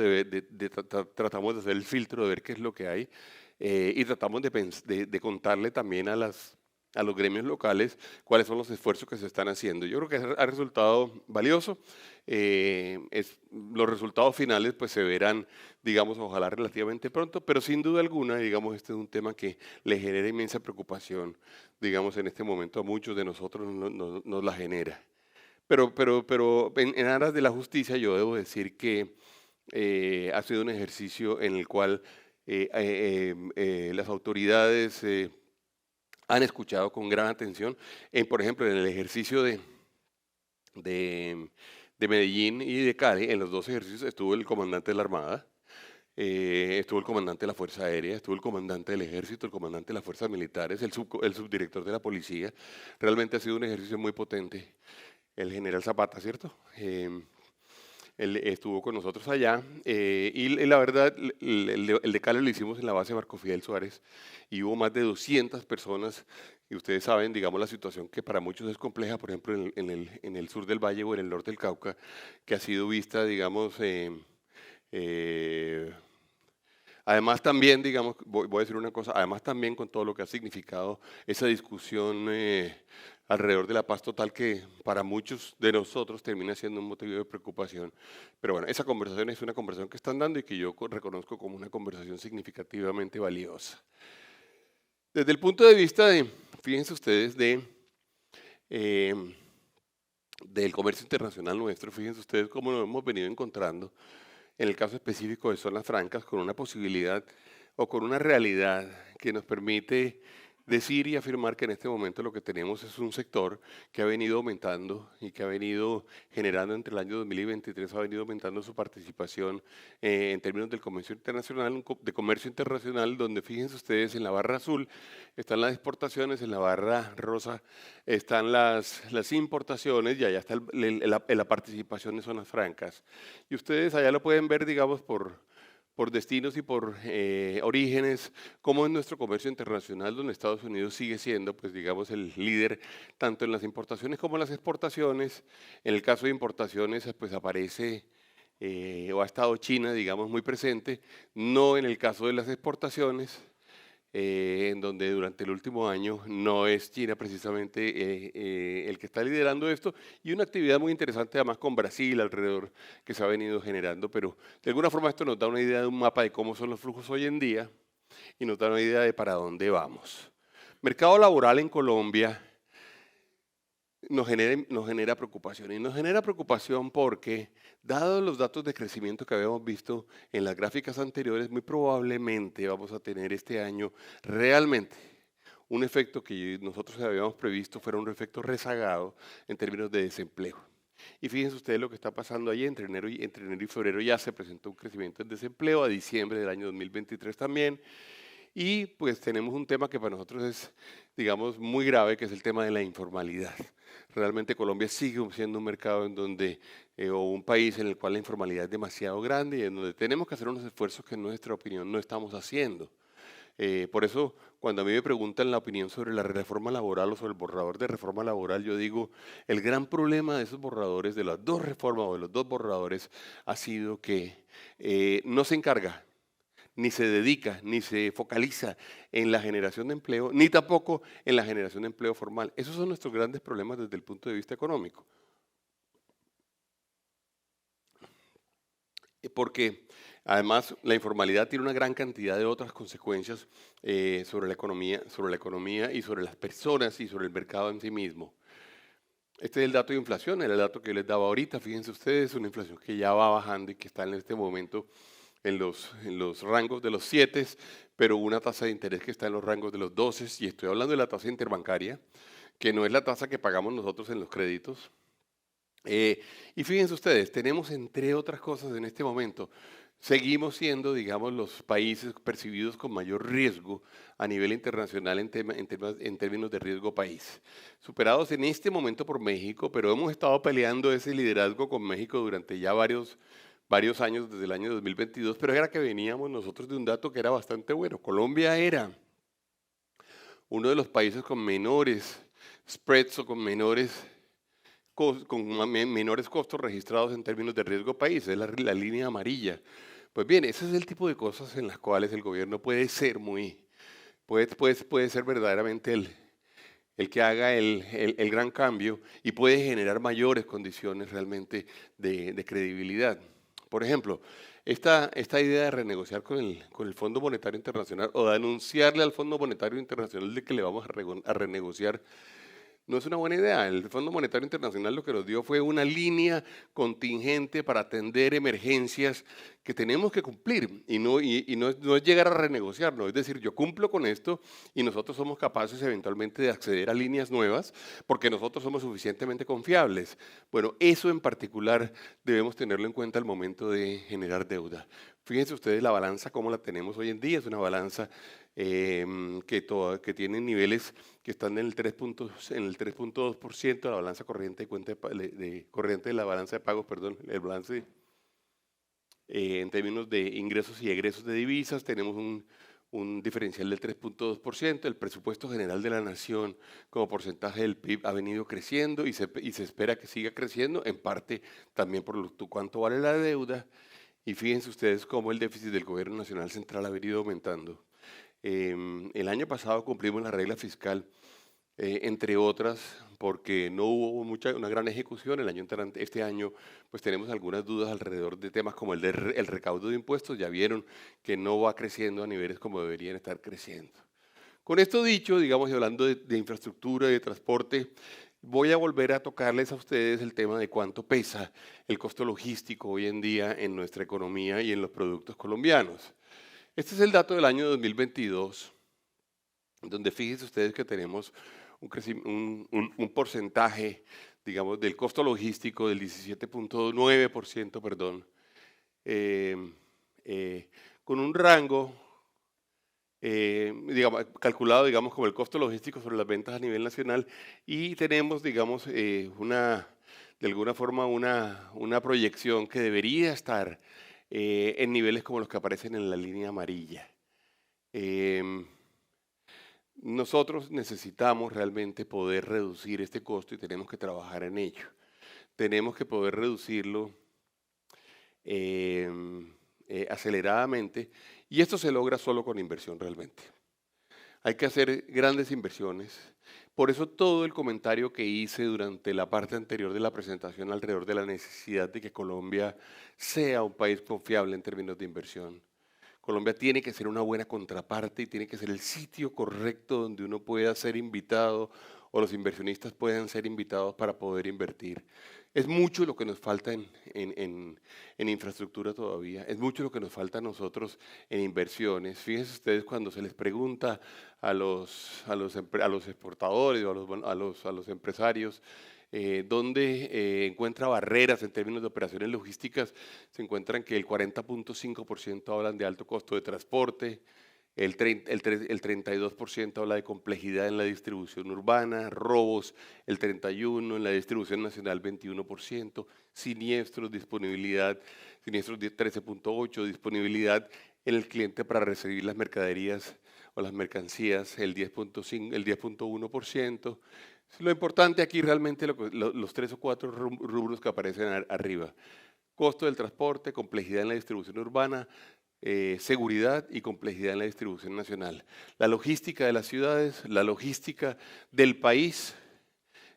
[SPEAKER 1] de hacer el filtro, de ver qué es lo que hay y tratamos de contarle también a los gremios locales cuáles son los esfuerzos que se están haciendo. Yo creo que ha resultado valioso. Los resultados finales pues se verán, digamos, ojalá relativamente pronto, pero sin duda alguna, digamos, este es un tema que le genera inmensa preocupación, digamos, en este momento a muchos de nosotros nos la genera. Pero en aras de la justicia yo debo decir que ha sido un ejercicio en el cual las autoridades han escuchado con gran atención. Por ejemplo, en el ejercicio de Medellín y de Cali, en los 2 ejercicios estuvo el comandante de la Armada, estuvo el comandante de la Fuerza Aérea, estuvo el comandante del Ejército, el comandante de las Fuerzas Militares, el subdirector de la Policía. Realmente ha sido un ejercicio muy potente. El general Zapata, ¿cierto? Él estuvo con nosotros allá y la verdad, el de Cali lo hicimos en la base Marco Fidel Suárez y hubo más de 200 personas y ustedes saben, digamos, la situación que para muchos es compleja, por ejemplo, en el sur del Valle o en el norte del Cauca, que ha sido vista, digamos, eh, además también, digamos, voy a decir una cosa, además también con todo lo que ha significado esa discusión alrededor de la paz total que para muchos de nosotros termina siendo un motivo de preocupación. Pero bueno, esa conversación es una conversación que están dando y que yo reconozco como una conversación significativamente valiosa. Desde el punto de vista fíjense ustedes, del comercio internacional nuestro, fíjense ustedes cómo nos hemos venido encontrando en el caso específico de zonas francas, con una posibilidad o con una realidad que nos permite decir y afirmar que en este momento lo que tenemos es un sector que ha venido aumentando y que ha venido generando entre el año 2023, ha venido aumentando su participación en términos del comercio internacional, donde fíjense ustedes en la barra azul están las exportaciones, en la barra rosa están las importaciones y allá está la participación en zonas francas. Y ustedes allá lo pueden ver, digamos, por destinos y por orígenes, como en nuestro comercio internacional, donde Estados Unidos sigue siendo, pues digamos, el líder tanto en las importaciones como en las exportaciones. En el caso de importaciones, pues aparece o ha estado China, digamos, muy presente, no en el caso de las exportaciones, en donde durante el último año no es China precisamente el que está liderando esto, y una actividad muy interesante además con Brasil alrededor que se ha venido generando, pero de alguna forma esto nos da una idea de un mapa de cómo son los flujos hoy en día y nos da una idea de para dónde vamos. Mercado laboral en Colombia nos genera preocupación, y nos genera preocupación porque, dados los datos de crecimiento que habíamos visto en las gráficas anteriores, muy probablemente vamos a tener este año realmente un efecto que nosotros habíamos previsto fuera un efecto rezagado en términos de desempleo. Y fíjense ustedes lo que está pasando ahí, entre enero y febrero ya se presentó un crecimiento en desempleo, a diciembre del año 2023 también, Y pues tenemos un tema que para nosotros es, digamos, muy grave, que es el tema de la informalidad. Realmente Colombia sigue siendo un mercado en donde, o un país en el cual la informalidad es demasiado grande y en donde tenemos que hacer unos esfuerzos que en nuestra opinión no estamos haciendo. Por eso, cuando a mí me preguntan la opinión sobre la reforma laboral o sobre el borrador de reforma laboral, yo digo, el gran problema de esos borradores, de las dos reformas o de los dos borradores, ha sido que no se encarga, ni se dedica, ni se focaliza en la generación de empleo, ni tampoco en la generación de empleo formal. Esos son nuestros grandes problemas desde el punto de vista económico. Porque además la informalidad tiene una gran cantidad de otras consecuencias sobre la economía y sobre las personas y sobre el mercado en sí mismo. Este es el dato de inflación, era el dato que yo les daba ahorita. Fíjense ustedes, una inflación que ya va bajando y que está en este momento en los rangos de los 7, pero una tasa de interés que está en los rangos de los 12, y estoy hablando de la tasa interbancaria, que no es la tasa que pagamos nosotros en los créditos. Y fíjense ustedes, tenemos entre otras cosas en este momento, seguimos siendo, digamos, los países percibidos con mayor riesgo a nivel internacional en términos de riesgo país. Superados en este momento por México, pero hemos estado peleando ese liderazgo con México durante ya varios años, desde el año 2022, pero era que veníamos nosotros de un dato que era bastante bueno. Colombia era uno de los países con menores spreads o con menores costos registrados en términos de riesgo país, es la línea amarilla. Pues bien, ese es el tipo de cosas en las cuales el gobierno puede ser verdaderamente el que haga el gran cambio y puede generar mayores condiciones realmente de credibilidad. Por ejemplo, esta idea de renegociar con el Fondo Monetario Internacional o de anunciarle al Fondo Monetario Internacional de que le vamos a renegociar no es una buena idea. El Fondo Monetario Internacional lo que nos dio fue una línea contingente para atender emergencias que tenemos que cumplir y no es llegar a renegociar, no, es decir, yo cumplo con esto y nosotros somos capaces eventualmente de acceder a líneas nuevas porque nosotros somos suficientemente confiables. Bueno, eso en particular debemos tenerlo en cuenta al momento de generar deuda. Fíjense ustedes la balanza, cómo la tenemos hoy en día, es una balanza que tiene niveles que están en el 3.2%, la balanza corriente corriente de la balanza de pagos, perdón, el balance en términos de ingresos y egresos de divisas, tenemos un diferencial del 3.2%, el presupuesto general de la nación como porcentaje del PIB ha venido creciendo y se espera que siga creciendo, en parte también por cuánto vale la deuda, y fíjense ustedes cómo el déficit del gobierno nacional central ha venido aumentando. El año pasado cumplimos la regla fiscal, entre otras, porque no hubo una gran ejecución. Este año, pues tenemos algunas dudas alrededor de temas como el recaudo de impuestos. Ya vieron que no va creciendo a niveles como deberían estar creciendo. Con esto dicho, digamos, y hablando de infraestructura y de transporte, voy a volver a tocarles a ustedes el tema de cuánto pesa el costo logístico hoy en día en nuestra economía y en los productos colombianos. Este es el dato del año 2022, donde fíjense ustedes que tenemos un porcentaje, digamos, del costo logístico del 17.9%, perdón, eh, con un rango, calculado, digamos, como el costo logístico sobre las ventas a nivel nacional, y tenemos, digamos, de alguna forma una proyección que debería estar en niveles como los que aparecen en la línea amarilla. Nosotros necesitamos realmente poder reducir este costo y tenemos que trabajar en ello. Tenemos que poder reducirlo aceleradamente y esto se logra solo con inversión realmente. Hay que hacer grandes inversiones. Por eso todo el comentario que hice durante la parte anterior de la presentación alrededor de la necesidad de que Colombia sea un país confiable en términos de inversión. Colombia tiene que ser una buena contraparte y tiene que ser el sitio correcto donde uno pueda ser invitado o los inversionistas puedan ser invitados para poder invertir. Es mucho lo que nos falta en infraestructura todavía, es mucho lo que nos falta a nosotros en inversiones. Fíjense ustedes cuando se les pregunta a los exportadores o a los empresarios donde encuentra barreras en términos de operaciones logísticas, se encuentran que el 40.5% hablan de alto costo de transporte, El 32% habla de complejidad en la distribución urbana, robos el 31%, en la distribución nacional 21%, siniestros, disponibilidad, siniestros 13.8%, disponibilidad en el cliente para recibir las mercaderías o las mercancías el 10.5, el 10.1%. Lo importante aquí realmente los 3 o 4 rubros que aparecen arriba. Costo del transporte, complejidad en la distribución urbana, seguridad y complejidad en la distribución nacional. La logística de las ciudades, la logística del país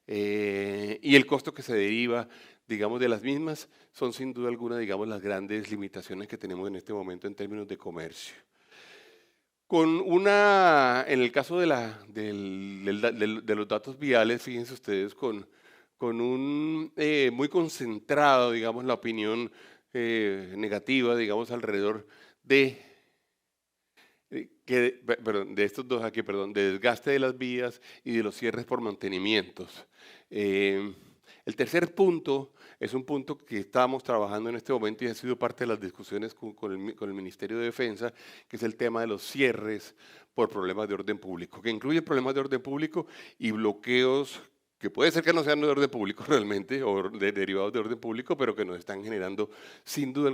[SPEAKER 1] y el costo que se deriva, digamos, de las mismas, son sin duda alguna, digamos, las grandes limitaciones que tenemos en este momento en términos de comercio. En el caso de los datos viales, fíjense ustedes, con un muy concentrado, digamos, la opinión negativa, digamos, alrededor de, de estos dos aquí, de desgaste de las vías y de los cierres por mantenimientos. El tercer punto es un punto que estamos trabajando en este momento y ha sido parte de las discusiones con el Ministerio de Defensa, que es el tema de los cierres por problemas de orden público, que incluye problemas de orden público y bloqueos que puede ser que no sean de orden público realmente o derivados de orden público, pero que nos están generando sin duda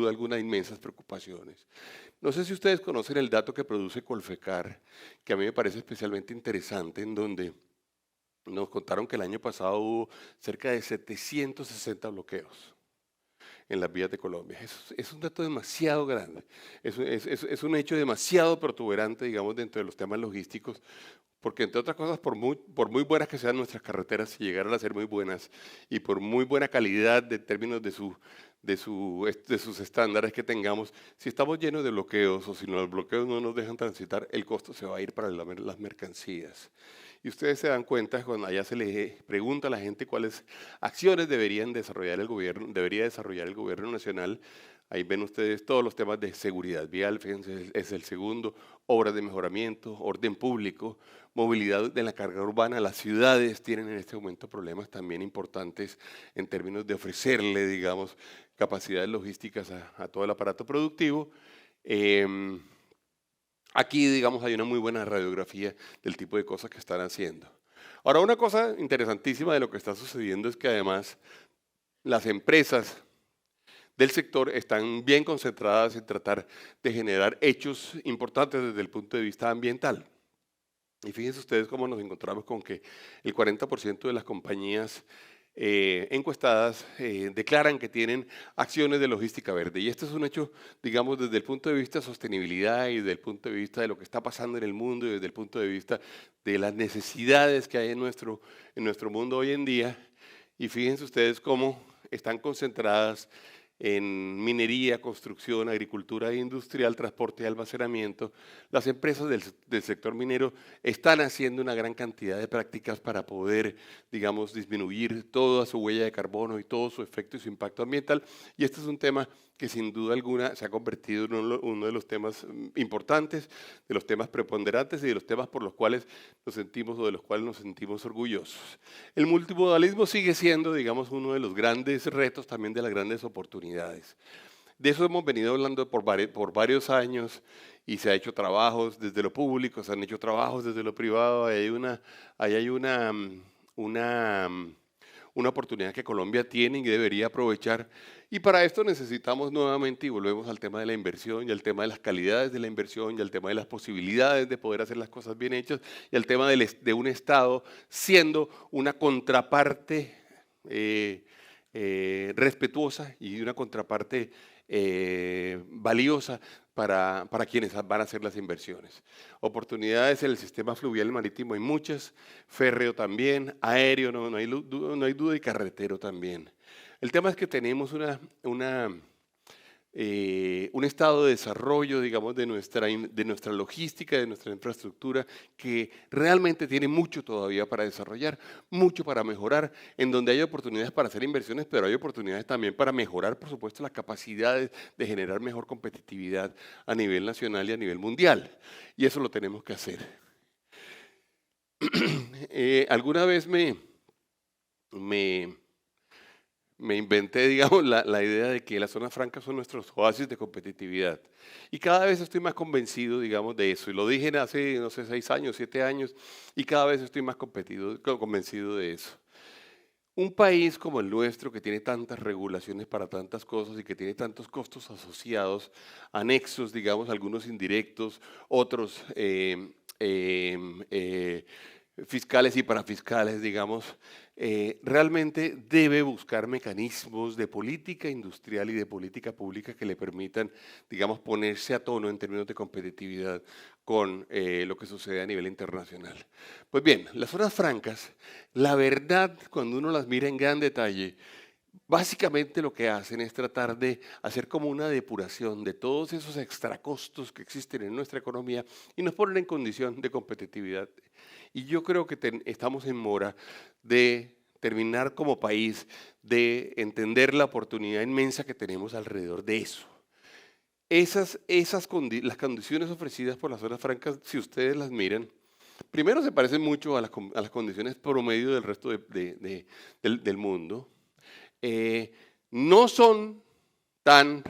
[SPEAKER 1] alguna inmensas preocupaciones. No sé si ustedes conocen el dato que produce Colfecar, que a mí me parece especialmente interesante, en donde nos contaron que el año pasado hubo cerca de 760 bloqueos en las vías de Colombia. Es un dato demasiado grande, es un hecho demasiado protuberante, digamos, dentro de los temas logísticos, porque entre otras cosas, por muy buenas que sean nuestras carreteras, si llegaran a ser muy buenas y por muy buena calidad de términos de sus estándares que tengamos, si estamos llenos de bloqueos o si los bloqueos no nos dejan transitar, el costo se va a ir para las mercancías. Y ustedes se dan cuenta cuando allá se le pregunta a la gente cuáles acciones debería desarrollar el gobierno nacional. Ahí ven ustedes todos los temas de seguridad vial, fíjense, es el segundo, obras de mejoramiento, orden público, movilidad de la carga urbana. Las ciudades tienen en este momento problemas también importantes en términos de ofrecerle, digamos, capacidades logísticas a todo el aparato productivo. Aquí, digamos, hay una muy buena radiografía del tipo de cosas que están haciendo. Ahora, una cosa interesantísima de lo que está sucediendo es que además las empresas del sector están bien concentradas en tratar de generar hechos importantes desde el punto de vista ambiental. Y fíjense ustedes cómo nos encontramos con que el 40% de las compañías encuestadas declaran que tienen acciones de logística verde. Y esto es un hecho, digamos, desde el punto de vista de sostenibilidad y desde el punto de vista de lo que está pasando en el mundo y desde el punto de vista de las necesidades que hay en nuestro mundo hoy en día. Y fíjense ustedes cómo están concentradas en minería, construcción, agricultura industrial, transporte y almacenamiento. Las empresas del sector minero están haciendo una gran cantidad de prácticas para poder, digamos, disminuir toda su huella de carbono y todo su efecto y su impacto ambiental. Y este es un tema que sin duda alguna se ha convertido en uno de los temas importantes, de los temas preponderantes y de los temas por los cuales nos sentimos o de los cuales nos sentimos orgullosos. El multimodalismo sigue siendo, digamos, uno de los grandes retos, también de las grandes oportunidades. De eso hemos venido hablando por varios años y se ha hecho trabajos desde lo público, se han hecho trabajos desde lo privado. Ahí hay una oportunidad que Colombia tiene y debería aprovechar. Y para esto necesitamos nuevamente, y volvemos al tema de la inversión y al tema de las calidades de la inversión y al tema de las posibilidades de poder hacer las cosas bien hechas y al tema de un Estado siendo una contraparte respetuosa y una contraparte valiosa para quienes van a hacer las inversiones. Oportunidades en el sistema fluvial marítimo hay muchas, férreo también, aéreo no hay duda y carretero también. El tema es que tenemos un estado de desarrollo, digamos, de nuestra logística, de nuestra infraestructura, que realmente tiene mucho todavía para desarrollar, mucho para mejorar, en donde hay oportunidades para hacer inversiones, pero hay oportunidades también para mejorar, por supuesto, las capacidades de generar mejor competitividad a nivel nacional y a nivel mundial. Y eso lo tenemos que hacer. Alguna vez me me inventé, digamos, la idea de que las zonas francas son nuestros oasis de competitividad. Y cada vez estoy más convencido, digamos, de eso. Y lo dije hace, no sé, 6 años, 7 años, y cada vez estoy más convencido de eso. Un país como el nuestro, que tiene tantas regulaciones para tantas cosas y que tiene tantos costos asociados, anexos, digamos, algunos indirectos, otros fiscales y parafiscales, digamos, realmente debe buscar mecanismos de política industrial y de política pública que le permitan, digamos, ponerse a tono en términos de competitividad con lo que sucede a nivel internacional. Pues bien, las zonas francas, la verdad, cuando uno las mira en gran detalle, básicamente lo que hacen es tratar de hacer como una depuración de todos esos extracostos que existen en nuestra economía y nos ponen en condición de competitividad. Y yo creo que estamos en mora de terminar como país, de entender la oportunidad inmensa que tenemos alrededor de eso. Las condiciones ofrecidas por las zonas francas, si ustedes las miran, primero se parecen mucho a las condiciones promedio del resto del mundo. Eh, no son tan,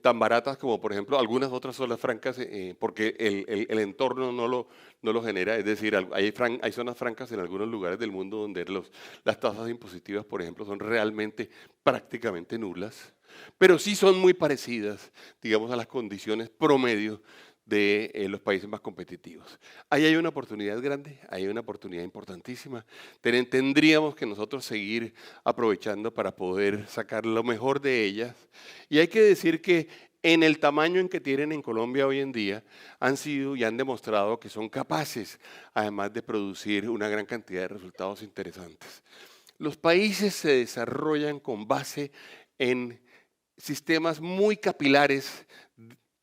[SPEAKER 1] tan baratas como, por ejemplo, algunas otras zonas francas, porque el entorno no lo genera. Es decir, hay zonas francas en algunos lugares del mundo donde las tasas impositivas, por ejemplo, son realmente prácticamente nulas, pero sí son muy parecidas, digamos, a las condiciones promedio de los países más competitivos. Ahí hay una oportunidad grande, hay una oportunidad importantísima. Tendríamos que nosotros seguir aprovechando para poder sacar lo mejor de ellas. Y hay que decir que en el tamaño en que tienen en Colombia hoy en día, han sido y han demostrado que son capaces, además de producir una gran cantidad de resultados interesantes. Los países se desarrollan con base en sistemas muy capilares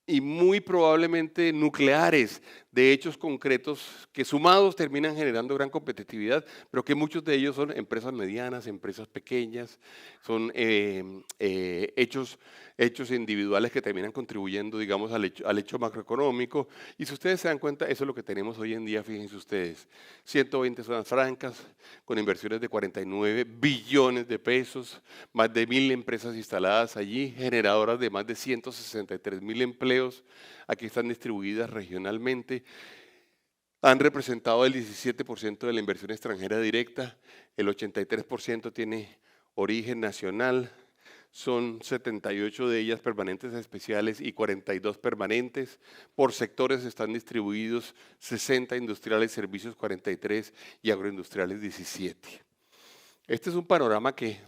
[SPEAKER 1] y muy probablemente nucleares de hechos concretos que sumados terminan generando gran competitividad, pero que muchos de ellos son empresas medianas, empresas pequeñas, son hechos individuales que terminan contribuyendo, digamos, al hecho macroeconómico. Y si ustedes se dan cuenta, eso es lo que tenemos hoy en día, fíjense ustedes, 120 zonas francas, con inversiones de 49 billones de pesos, más de 1.000 empresas instaladas allí, generadoras de más de 163.000 empleos, aquí están distribuidas regionalmente, han representado el 17% de la inversión extranjera directa, el 83% tiene origen nacional, son 78 de ellas permanentes especiales y 42 permanentes. Por sectores están distribuidos 60 industriales, servicios 43 y agroindustriales 17. Este es un panorama que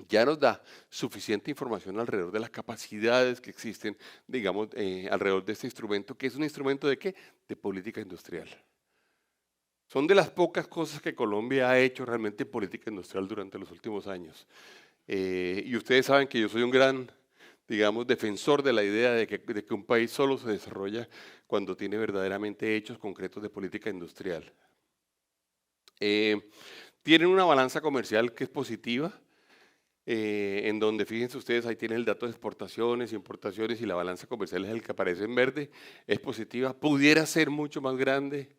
[SPEAKER 1] ya nos da suficiente información alrededor de las capacidades que existen, digamos, alrededor de este instrumento, que es un instrumento de ¿qué? De política industrial. Son de las pocas cosas que Colombia ha hecho realmente en política industrial durante los últimos años. Y ustedes saben que yo soy un gran, digamos, defensor de la idea de que un país solo se desarrolla cuando tiene verdaderamente hechos concretos de política industrial. Tienen una balanza comercial que es positiva, en donde fíjense ustedes, ahí tienen el dato de exportaciones, importaciones y la balanza comercial es el que aparece en verde, es positiva, pudiera ser mucho más grande.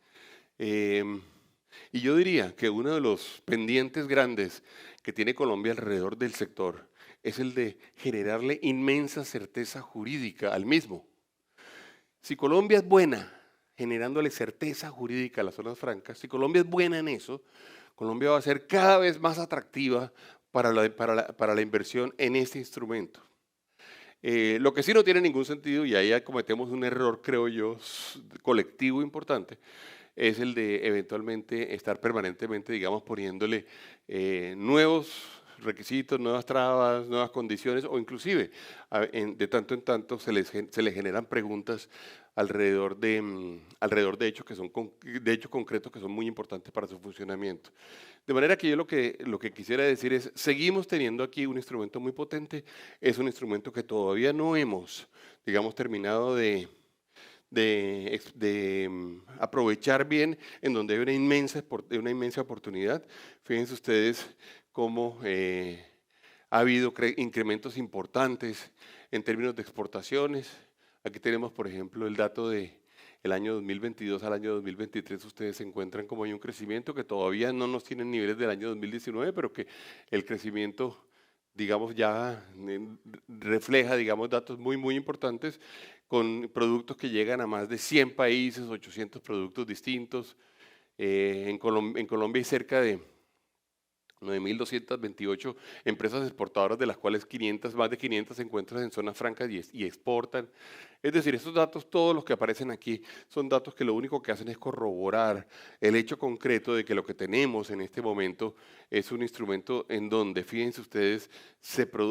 [SPEAKER 1] Y yo diría que uno de los pendientes grandes que tiene Colombia alrededor del sector es el de generarle inmensa certeza jurídica al mismo. Si Colombia es buena generándole certeza jurídica a las zonas francas, si Colombia es buena en eso, Colombia va a ser cada vez más atractiva para la inversión en este instrumento. Lo que sí no tiene ningún sentido, y ahí cometemos un error, creo yo, colectivo importante, es el de eventualmente estar permanentemente, digamos, poniéndole nuevos requisitos, nuevas trabas, nuevas condiciones, o inclusive de tanto en tanto se les generan preguntas alrededor de hechos concretos que son muy importantes para su funcionamiento. De manera que yo lo que quisiera decir es, seguimos teniendo aquí un instrumento muy potente, es un instrumento que todavía no hemos, digamos, terminado de aprovechar bien, en donde hay una inmensa oportunidad. Fíjense ustedes cómo ha habido incrementos importantes en términos de exportaciones. Aquí tenemos, por ejemplo, el dato de el año 2022 al año 2023 ustedes se encuentran como hay un crecimiento que todavía no nos tiene niveles del año 2019, pero que el crecimiento, digamos, ya refleja, digamos, datos muy, muy importantes con productos que llegan a más de 100 países, 800 productos distintos. En Colombia hay cerca de 9.228 empresas exportadoras, de las cuales más de 500 se encuentran en zonas francas y exportan. Es decir, estos datos, todos los que aparecen aquí, son datos que lo único que hacen es corroborar el hecho concreto de que lo que tenemos en este momento es un instrumento en donde, fíjense ustedes,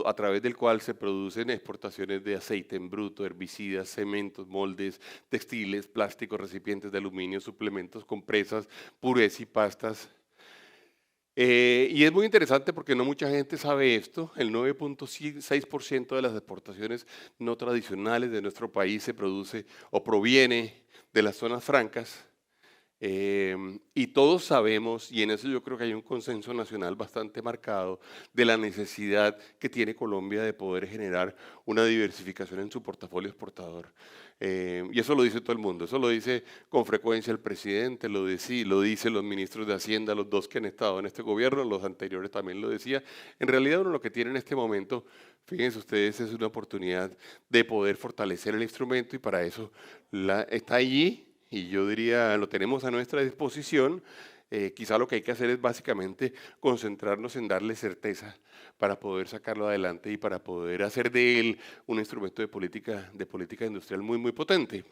[SPEAKER 1] a través del cual se producen exportaciones de aceite en bruto, herbicidas, cementos, moldes, textiles, plásticos, recipientes de aluminio, suplementos, compresas, purés y pastas. Y es muy interesante porque no mucha gente sabe esto. El 9.6% de las exportaciones no tradicionales de nuestro país se produce o proviene de las zonas francas. Y todos sabemos, y en eso yo creo que hay un consenso nacional bastante marcado, de la necesidad que tiene Colombia de poder generar una diversificación en su portafolio exportador. Y eso lo dice todo el mundo, eso lo dice con frecuencia el presidente, lo dicen los ministros de Hacienda, los dos que han estado en este gobierno, los anteriores también lo decía. En realidad uno lo que tiene en este momento, fíjense ustedes, es una oportunidad de poder fortalecer el instrumento y para eso está allí. Y yo diría, lo tenemos a nuestra disposición. Quizá lo que hay que hacer es básicamente concentrarnos en darle certeza para poder sacarlo adelante y para poder hacer de él un instrumento de política industrial muy, muy potente.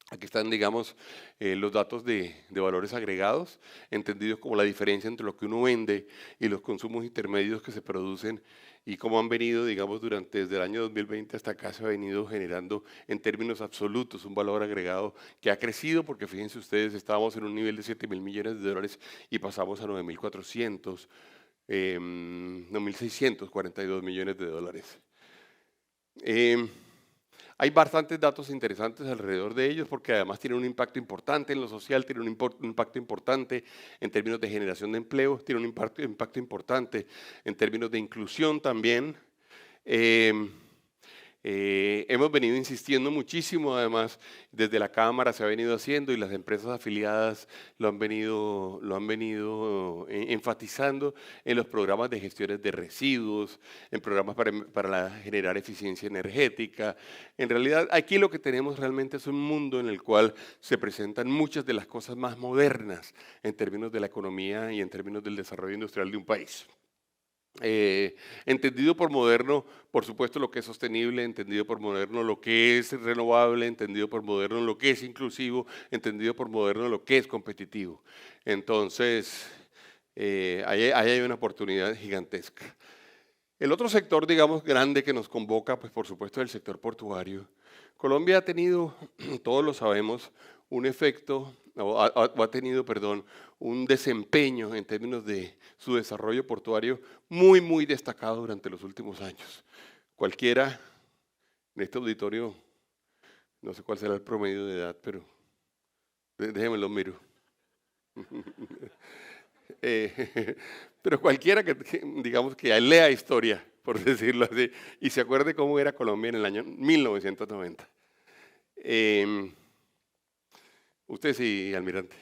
[SPEAKER 1] Aquí están, digamos, los datos de valores agregados, entendidos como la diferencia entre lo que uno vende y los consumos intermedios que se producen y cómo han venido, digamos, desde el año 2020 hasta acá se ha venido generando en términos absolutos un valor agregado que ha crecido porque fíjense ustedes, estábamos en un nivel de 7.000 millones de dólares y pasamos a 9.400, 9.642 millones de dólares. Hay bastantes datos interesantes alrededor de ellos porque además tienen un impacto importante en lo social, tienen un impacto importante en términos de generación de empleo, tienen un impacto importante en términos de inclusión también. Hemos venido insistiendo muchísimo, además, desde la Cámara se ha venido haciendo y las empresas afiliadas lo han venido enfatizando en los programas de gestiones de residuos, en programas para generar eficiencia energética. En realidad, aquí lo que tenemos realmente es un mundo en el cual se presentan muchas de las cosas más modernas en términos de la economía y en términos del desarrollo industrial de un país. Entendido por moderno, por supuesto, lo que es sostenible, entendido por moderno lo que es renovable, entendido por moderno lo que es inclusivo, entendido por moderno lo que es competitivo. Entonces, ahí hay una oportunidad gigantesca. El otro sector, digamos, grande que nos convoca, pues por supuesto, es el sector portuario. Colombia ha tenido, todos lo sabemos, un efecto, o ha tenido, perdón, un desempeño en términos de su desarrollo portuario muy, muy destacado durante los últimos años. Cualquiera en este auditorio, no sé cuál será el promedio de edad, pero déjenme lo miro. Pero cualquiera digamos que lea historia, por decirlo así, y se acuerde cómo era Colombia en el año 1990. Usted sí, almirante.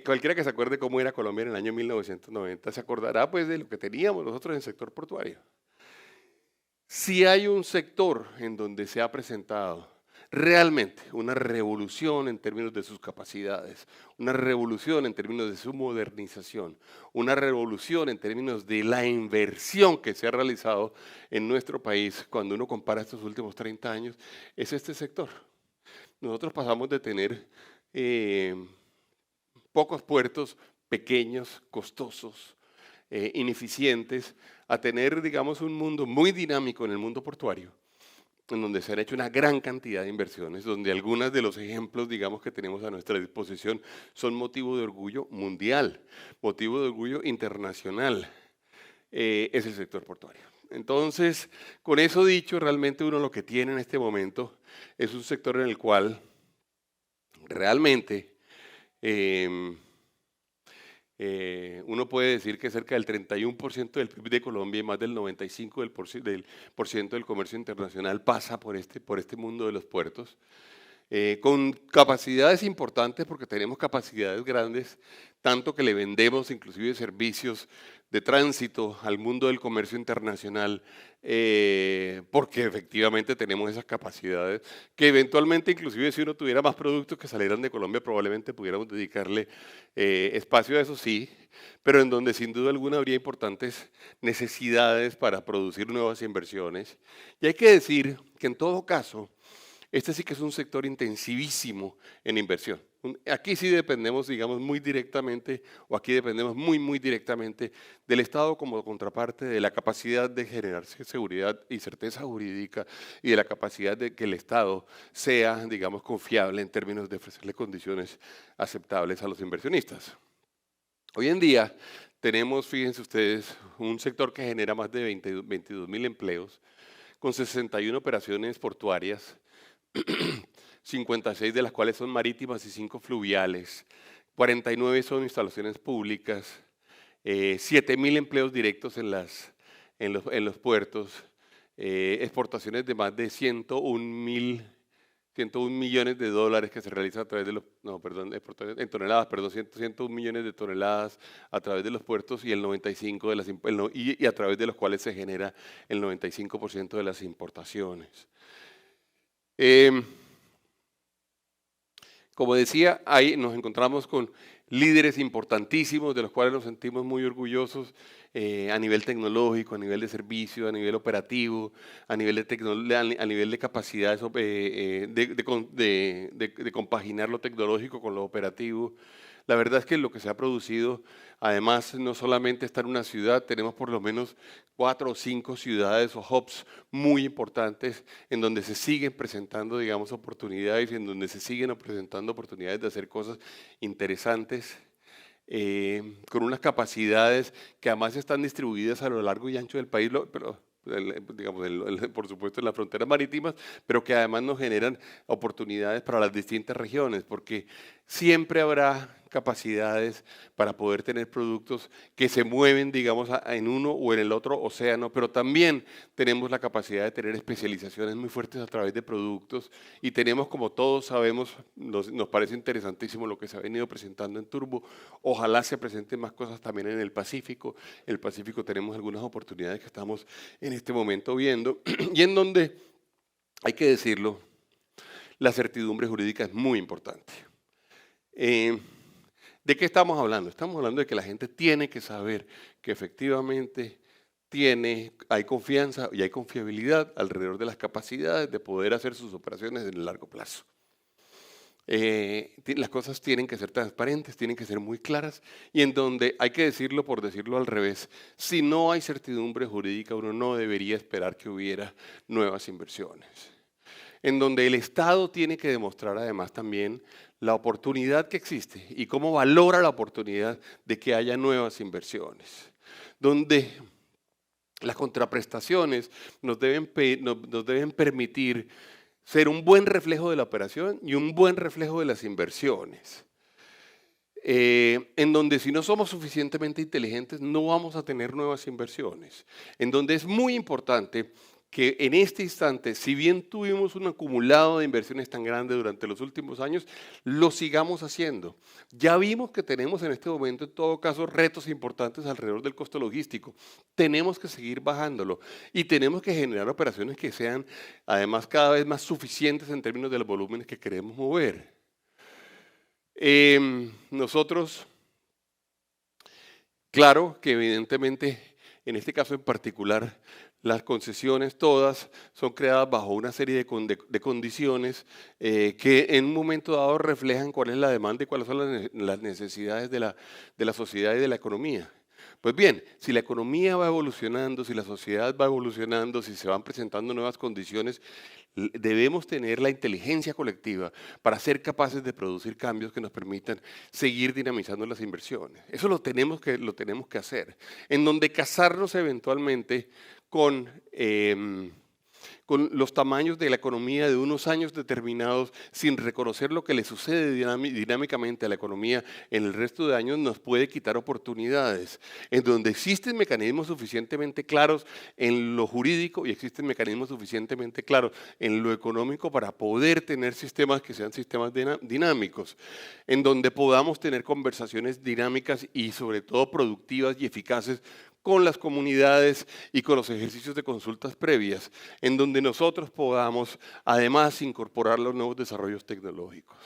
[SPEAKER 1] Cualquiera que se acuerde cómo era Colombia en el año 1990 se acordará pues de lo que teníamos nosotros en el sector portuario. Si hay un sector en donde se ha presentado realmente una revolución en términos de sus capacidades, una revolución en términos de su modernización, una revolución en términos de la inversión que se ha realizado en nuestro país cuando uno compara estos últimos 30 años, es este sector. Nosotros pasamos de tener pocos puertos pequeños, costosos, ineficientes, a tener, digamos, un mundo muy dinámico en el mundo portuario, en donde se han hecho una gran cantidad de inversiones, donde algunos de los ejemplos, digamos, que tenemos a nuestra disposición son motivo de orgullo mundial, motivo de orgullo internacional, es el sector portuario. Entonces, con eso dicho, realmente uno lo que tiene en este momento es un sector en el cual realmente Uno puede decir que cerca del 31% del PIB de Colombia y más del 95% del comercio internacional pasa por este mundo de los puertos. Con capacidades importantes porque tenemos capacidades grandes, tanto que le vendemos inclusive servicios de tránsito al mundo del comercio internacional, porque efectivamente tenemos esas capacidades, que eventualmente inclusive si uno tuviera más productos que salieran de Colombia, probablemente pudiéramos dedicarle espacio a eso, sí, pero en donde sin duda alguna habría importantes necesidades para producir nuevas inversiones. Y hay que decir que en todo caso, este sí que es un sector intensivísimo en inversión. Aquí sí dependemos, digamos, muy directamente, o aquí dependemos muy directamente del Estado como contraparte de la capacidad de generar seguridad y certeza jurídica y de la capacidad de que el Estado sea, digamos, confiable en términos de ofrecerle condiciones aceptables a los inversionistas. Hoy en día tenemos, fíjense ustedes, un sector que genera más de 22.000 empleos, con 61 operaciones portuarias, 56 de las cuales son marítimas y 5 fluviales, 49 son instalaciones públicas, 7.000 empleos directos en los puertos, exportaciones de más de 101 millones de dólares que se realizan a través de los, no, perdón, en toneladas, perdón, 101 millones de toneladas a través de los puertos y el 95 de las, y a través de los cuales se genera el 95% de las importaciones. Como decía, ahí nos encontramos con líderes importantísimos de los cuales nos sentimos muy orgullosos a nivel tecnológico, a nivel de servicio, a nivel operativo, a nivel de capacidades de compaginar lo tecnológico con lo operativo. La verdad es que lo que se ha producido, además, no solamente está en una ciudad, tenemos por lo menos 4 o 5 ciudades o hubs muy importantes en donde se siguen presentando, digamos, oportunidades y en donde se siguen presentando oportunidades de hacer cosas interesantes, con unas capacidades que además están distribuidas a lo largo y ancho del país, pero digamos, por supuesto en las fronteras marítimas, pero que además nos generan oportunidades para las distintas regiones, porque siempre habrá capacidades para poder tener productos que se mueven, digamos, en uno o en el otro océano, pero también tenemos la capacidad de tener especializaciones muy fuertes a través de productos y tenemos, como todos sabemos, nos parece interesantísimo lo que se ha venido presentando en Turbo. Ojalá se presenten más cosas también en el Pacífico. En el Pacífico tenemos algunas oportunidades que estamos en este momento viendo y en donde, hay que decirlo, la certidumbre jurídica es muy importante. ¿De qué estamos hablando? Estamos hablando de que la gente tiene que saber que efectivamente hay confianza y hay confiabilidad alrededor de las capacidades de poder hacer sus operaciones en el largo plazo. Las cosas tienen que ser transparentes, tienen que ser muy claras y en donde, hay que decirlo por decirlo al revés, si no hay certidumbre jurídica, uno no debería esperar que hubiera nuevas inversiones. En donde el Estado tiene que demostrar además también la oportunidad que existe y cómo valora la oportunidad de que haya nuevas inversiones. Donde las contraprestaciones nos deben permitir ser un buen reflejo de la operación y un buen reflejo de las inversiones. En donde si no somos suficientemente inteligentes no vamos a tener nuevas inversiones. En donde es muy importante que en este instante, si bien tuvimos un acumulado de inversiones tan grande durante los últimos años, lo sigamos haciendo. Ya vimos que tenemos en este momento, en todo caso, retos importantes alrededor del costo logístico. Tenemos que seguir bajándolo y tenemos que generar operaciones que sean, además, cada vez más suficientes en términos de los volúmenes que queremos mover. Nosotros, claro que evidentemente, en este caso en particular, las concesiones todas son creadas bajo una serie de condiciones que en un momento dado reflejan cuál es la demanda y cuáles son las necesidades de la sociedad y de la economía. Pues bien, si la economía va evolucionando, si la sociedad va evolucionando, si se van presentando nuevas condiciones, debemos tener la inteligencia colectiva para ser capaces de producir cambios que nos permitan seguir dinamizando las inversiones. Eso lo tenemos que hacer. En donde casarnos eventualmente con con los tamaños de la economía de unos años determinados, sin reconocer lo que le sucede dinámicamente a la economía en el resto de años, nos puede quitar oportunidades. En donde existen mecanismos suficientemente claros en lo jurídico y existen mecanismos suficientemente claros en lo económico para poder tener sistemas que sean sistemas dinámicos, en donde podamos tener conversaciones dinámicas y sobre todo productivas y eficaces con las comunidades y con los ejercicios de consultas previas, en donde nosotros podamos además incorporar los nuevos desarrollos tecnológicos.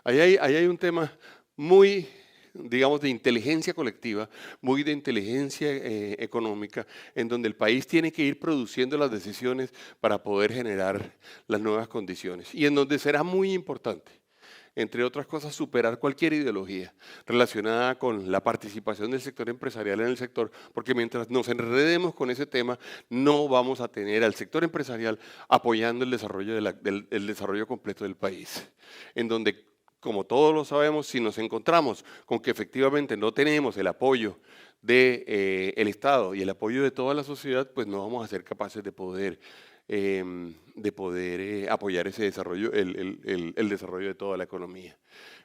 [SPEAKER 1] Ahí hay un tema muy, digamos, de inteligencia colectiva, muy de inteligencia económica, en donde el país tiene que ir produciendo las decisiones para poder generar las nuevas condiciones y en donde será muy importante, entre otras cosas, superar cualquier ideología relacionada con la participación del sector empresarial en el sector, porque mientras nos enredemos con ese tema, no vamos a tener al sector empresarial apoyando el desarrollo, el desarrollo completo del país, en donde, como todos lo sabemos, si nos encontramos con que efectivamente no tenemos el apoyo del Estado y el apoyo de toda la sociedad, pues no vamos a ser capaces de poder apoyar ese desarrollo, el desarrollo de toda la economía.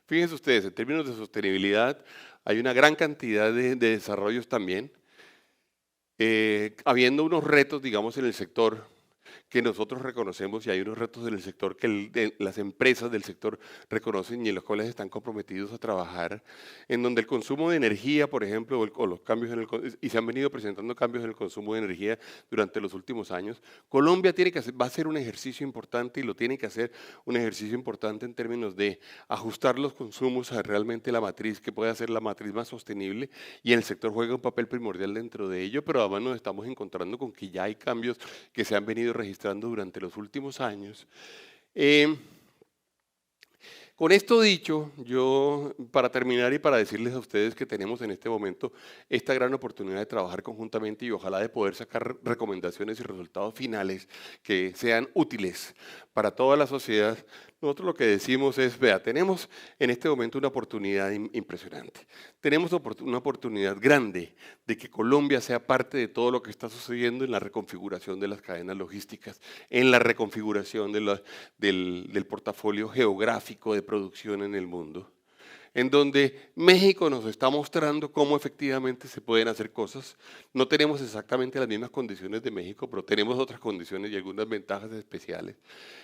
[SPEAKER 1] Fíjense ustedes, en términos de sostenibilidad, hay una gran cantidad de desarrollos también, habiendo unos retos, digamos, en el sector que nosotros reconocemos, y hay unos retos en el sector que las empresas del sector reconocen y en los cuales están comprometidos a trabajar, en donde el consumo de energía, por ejemplo, o los cambios y se han venido presentando cambios en el consumo de energía durante los últimos años. Colombia va a hacer un ejercicio importante y lo tiene que hacer un ejercicio importante en términos de ajustar los consumos a realmente la matriz, que pueda ser la matriz más sostenible, y el sector juega un papel primordial dentro de ello, pero además nos estamos encontrando con que ya hay cambios que se han venido registrando durante los últimos años. Con esto dicho, yo, para terminar y para decirles a ustedes que tenemos en este momento esta gran oportunidad de trabajar conjuntamente y ojalá de poder sacar recomendaciones y resultados finales que sean útiles para toda la sociedad, nosotros lo que decimos es, vea, tenemos en este momento una oportunidad impresionante. Tenemos una oportunidad grande de que Colombia sea parte de todo lo que está sucediendo en la reconfiguración de las cadenas logísticas, en la reconfiguración del portafolio geográfico de producción en el mundo, en donde México nos está mostrando cómo efectivamente se pueden hacer cosas. No tenemos exactamente las mismas condiciones de México, pero tenemos otras condiciones y algunas ventajas especiales,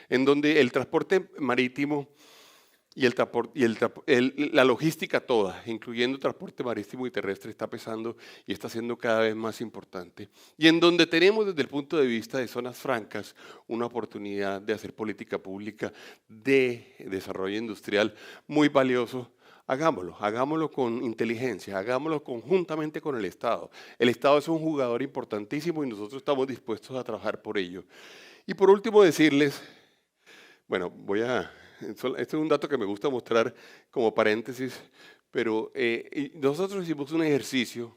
[SPEAKER 1] en donde el transporte marítimo y la logística toda, incluyendo transporte marítimo y terrestre, está pesando y está siendo cada vez más importante. Y en donde tenemos desde el punto de vista de zonas francas una oportunidad de hacer política pública de desarrollo industrial muy valioso. Hagámoslo con inteligencia, hagámoslo conjuntamente con el Estado. El Estado es un jugador importantísimo y nosotros estamos dispuestos a trabajar por ello. Y por último decirles, bueno, este es un dato que me gusta mostrar como paréntesis, pero nosotros hicimos un ejercicio,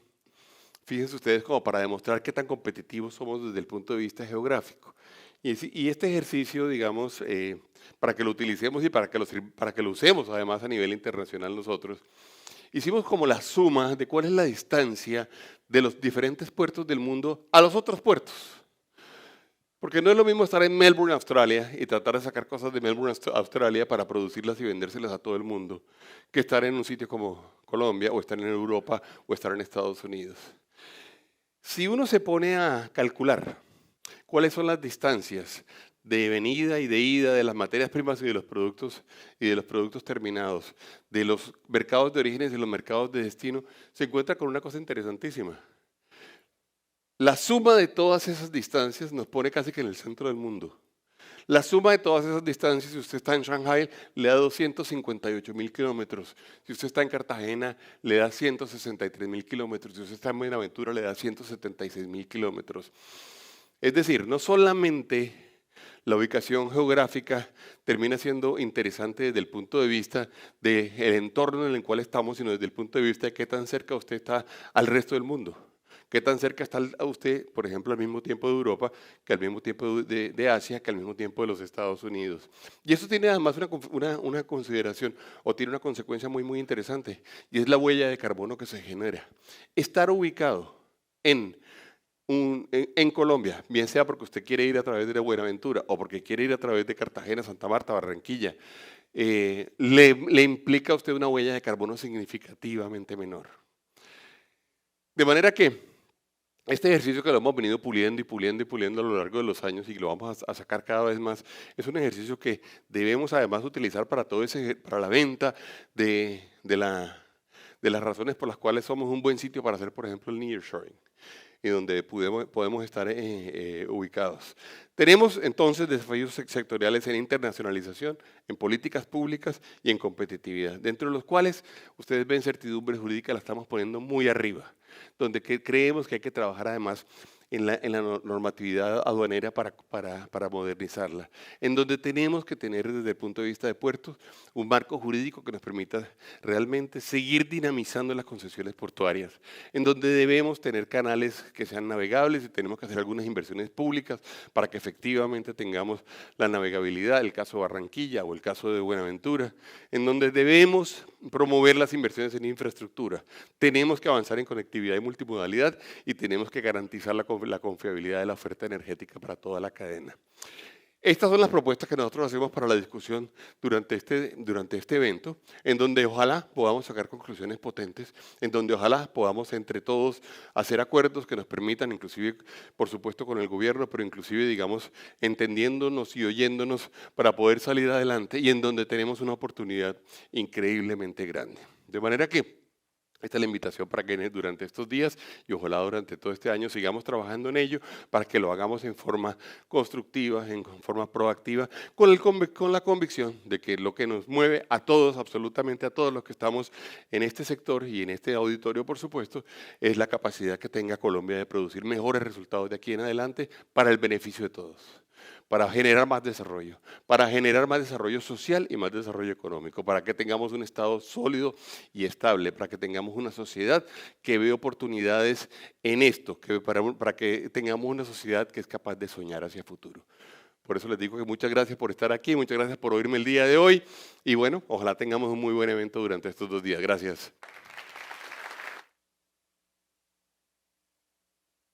[SPEAKER 1] fíjense ustedes, como para demostrar qué tan competitivos somos desde el punto de vista geográfico. Y este ejercicio, digamos, para que lo utilicemos y para que lo usemos además a nivel internacional nosotros, hicimos como la suma de cuál es la distancia de los diferentes puertos del mundo a los otros puertos. Porque no es lo mismo estar en Melbourne, Australia, y tratar de sacar cosas de Melbourne, Australia, para producirlas y vendérselas a todo el mundo, que estar en un sitio como Colombia, o estar en Europa, o estar en Estados Unidos. Si uno se pone a calcular cuáles son las distancias de venida y de ida de las materias primas y de los productos terminados, de los mercados de orígenes y los mercados de destino, se encuentra con una cosa interesantísima. La suma de todas esas distancias nos pone casi que en el centro del mundo. La suma de todas esas distancias, si usted está en Shanghai, le da 258.000 kilómetros. Si usted está en Cartagena, le da 163.000 kilómetros. Si usted está en Buenaventura, le da 176.000 kilómetros. Es decir, no solamente la ubicación geográfica termina siendo interesante desde el punto de vista del entorno en el cual estamos, sino desde el punto de vista de qué tan cerca usted está al resto del mundo. ¿Qué tan cerca está usted, por ejemplo, al mismo tiempo de Europa, que al mismo tiempo de Asia, que al mismo tiempo de los Estados Unidos? Y eso tiene además una consideración, o tiene una consecuencia muy, muy interesante, y es la huella de carbono que se genera. Estar ubicado en en Colombia, bien sea porque usted quiere ir a través de la Buenaventura o porque quiere ir a través de Cartagena, Santa Marta, Barranquilla, le implica a usted una huella de carbono significativamente menor. De manera que este ejercicio que lo hemos venido puliendo y puliendo y puliendo a lo largo de los años y lo vamos a sacar cada vez más, es un ejercicio que debemos además utilizar para para la venta de las razones por las cuales somos un buen sitio para hacer, por ejemplo, el nearshoring y donde podemos estar ubicados. Tenemos entonces desafíos sectoriales en internacionalización, en políticas públicas y en competitividad, dentro de los cuales ustedes ven certidumbre jurídica, la estamos poniendo muy arriba, donde creemos que hay que trabajar además en la normatividad aduanera para modernizarla, en donde tenemos que tener desde el punto de vista de puertos un marco jurídico que nos permita realmente seguir dinamizando las concesiones portuarias, en donde debemos tener canales que sean navegables y tenemos que hacer algunas inversiones públicas para que efectivamente tengamos la navegabilidad, el caso de Barranquilla o el caso de Buenaventura, en donde debemos promover las inversiones en infraestructura. Tenemos que avanzar en conectividad y multimodalidad y tenemos que garantizar la confiabilidad de la oferta energética para toda la cadena. Estas son las propuestas que nosotros hacemos para la discusión durante este evento, en donde ojalá podamos sacar conclusiones potentes, en donde ojalá podamos entre todos hacer acuerdos que nos permitan, inclusive, por supuesto, con el gobierno, pero inclusive, digamos, entendiéndonos y oyéndonos para poder salir adelante y en donde tenemos una oportunidad increíblemente grande. De manera que esta es la invitación para que durante estos días y ojalá durante todo este año sigamos trabajando en ello para que lo hagamos en forma constructiva, en forma proactiva, con la convicción de que lo que nos mueve a todos, absolutamente a todos los que estamos en este sector y en este auditorio, por supuesto, es la capacidad que tenga Colombia de producir mejores resultados de aquí en adelante para el beneficio de todos, para generar más desarrollo social y más desarrollo económico, para que tengamos un Estado sólido y estable, para que tengamos una sociedad que ve oportunidades en esto, para que tengamos una sociedad que es capaz de soñar hacia el futuro. Por eso les digo que muchas gracias por estar aquí, muchas gracias por oírme el día de hoy y bueno, ojalá tengamos un muy buen evento durante estos 2 días. Gracias.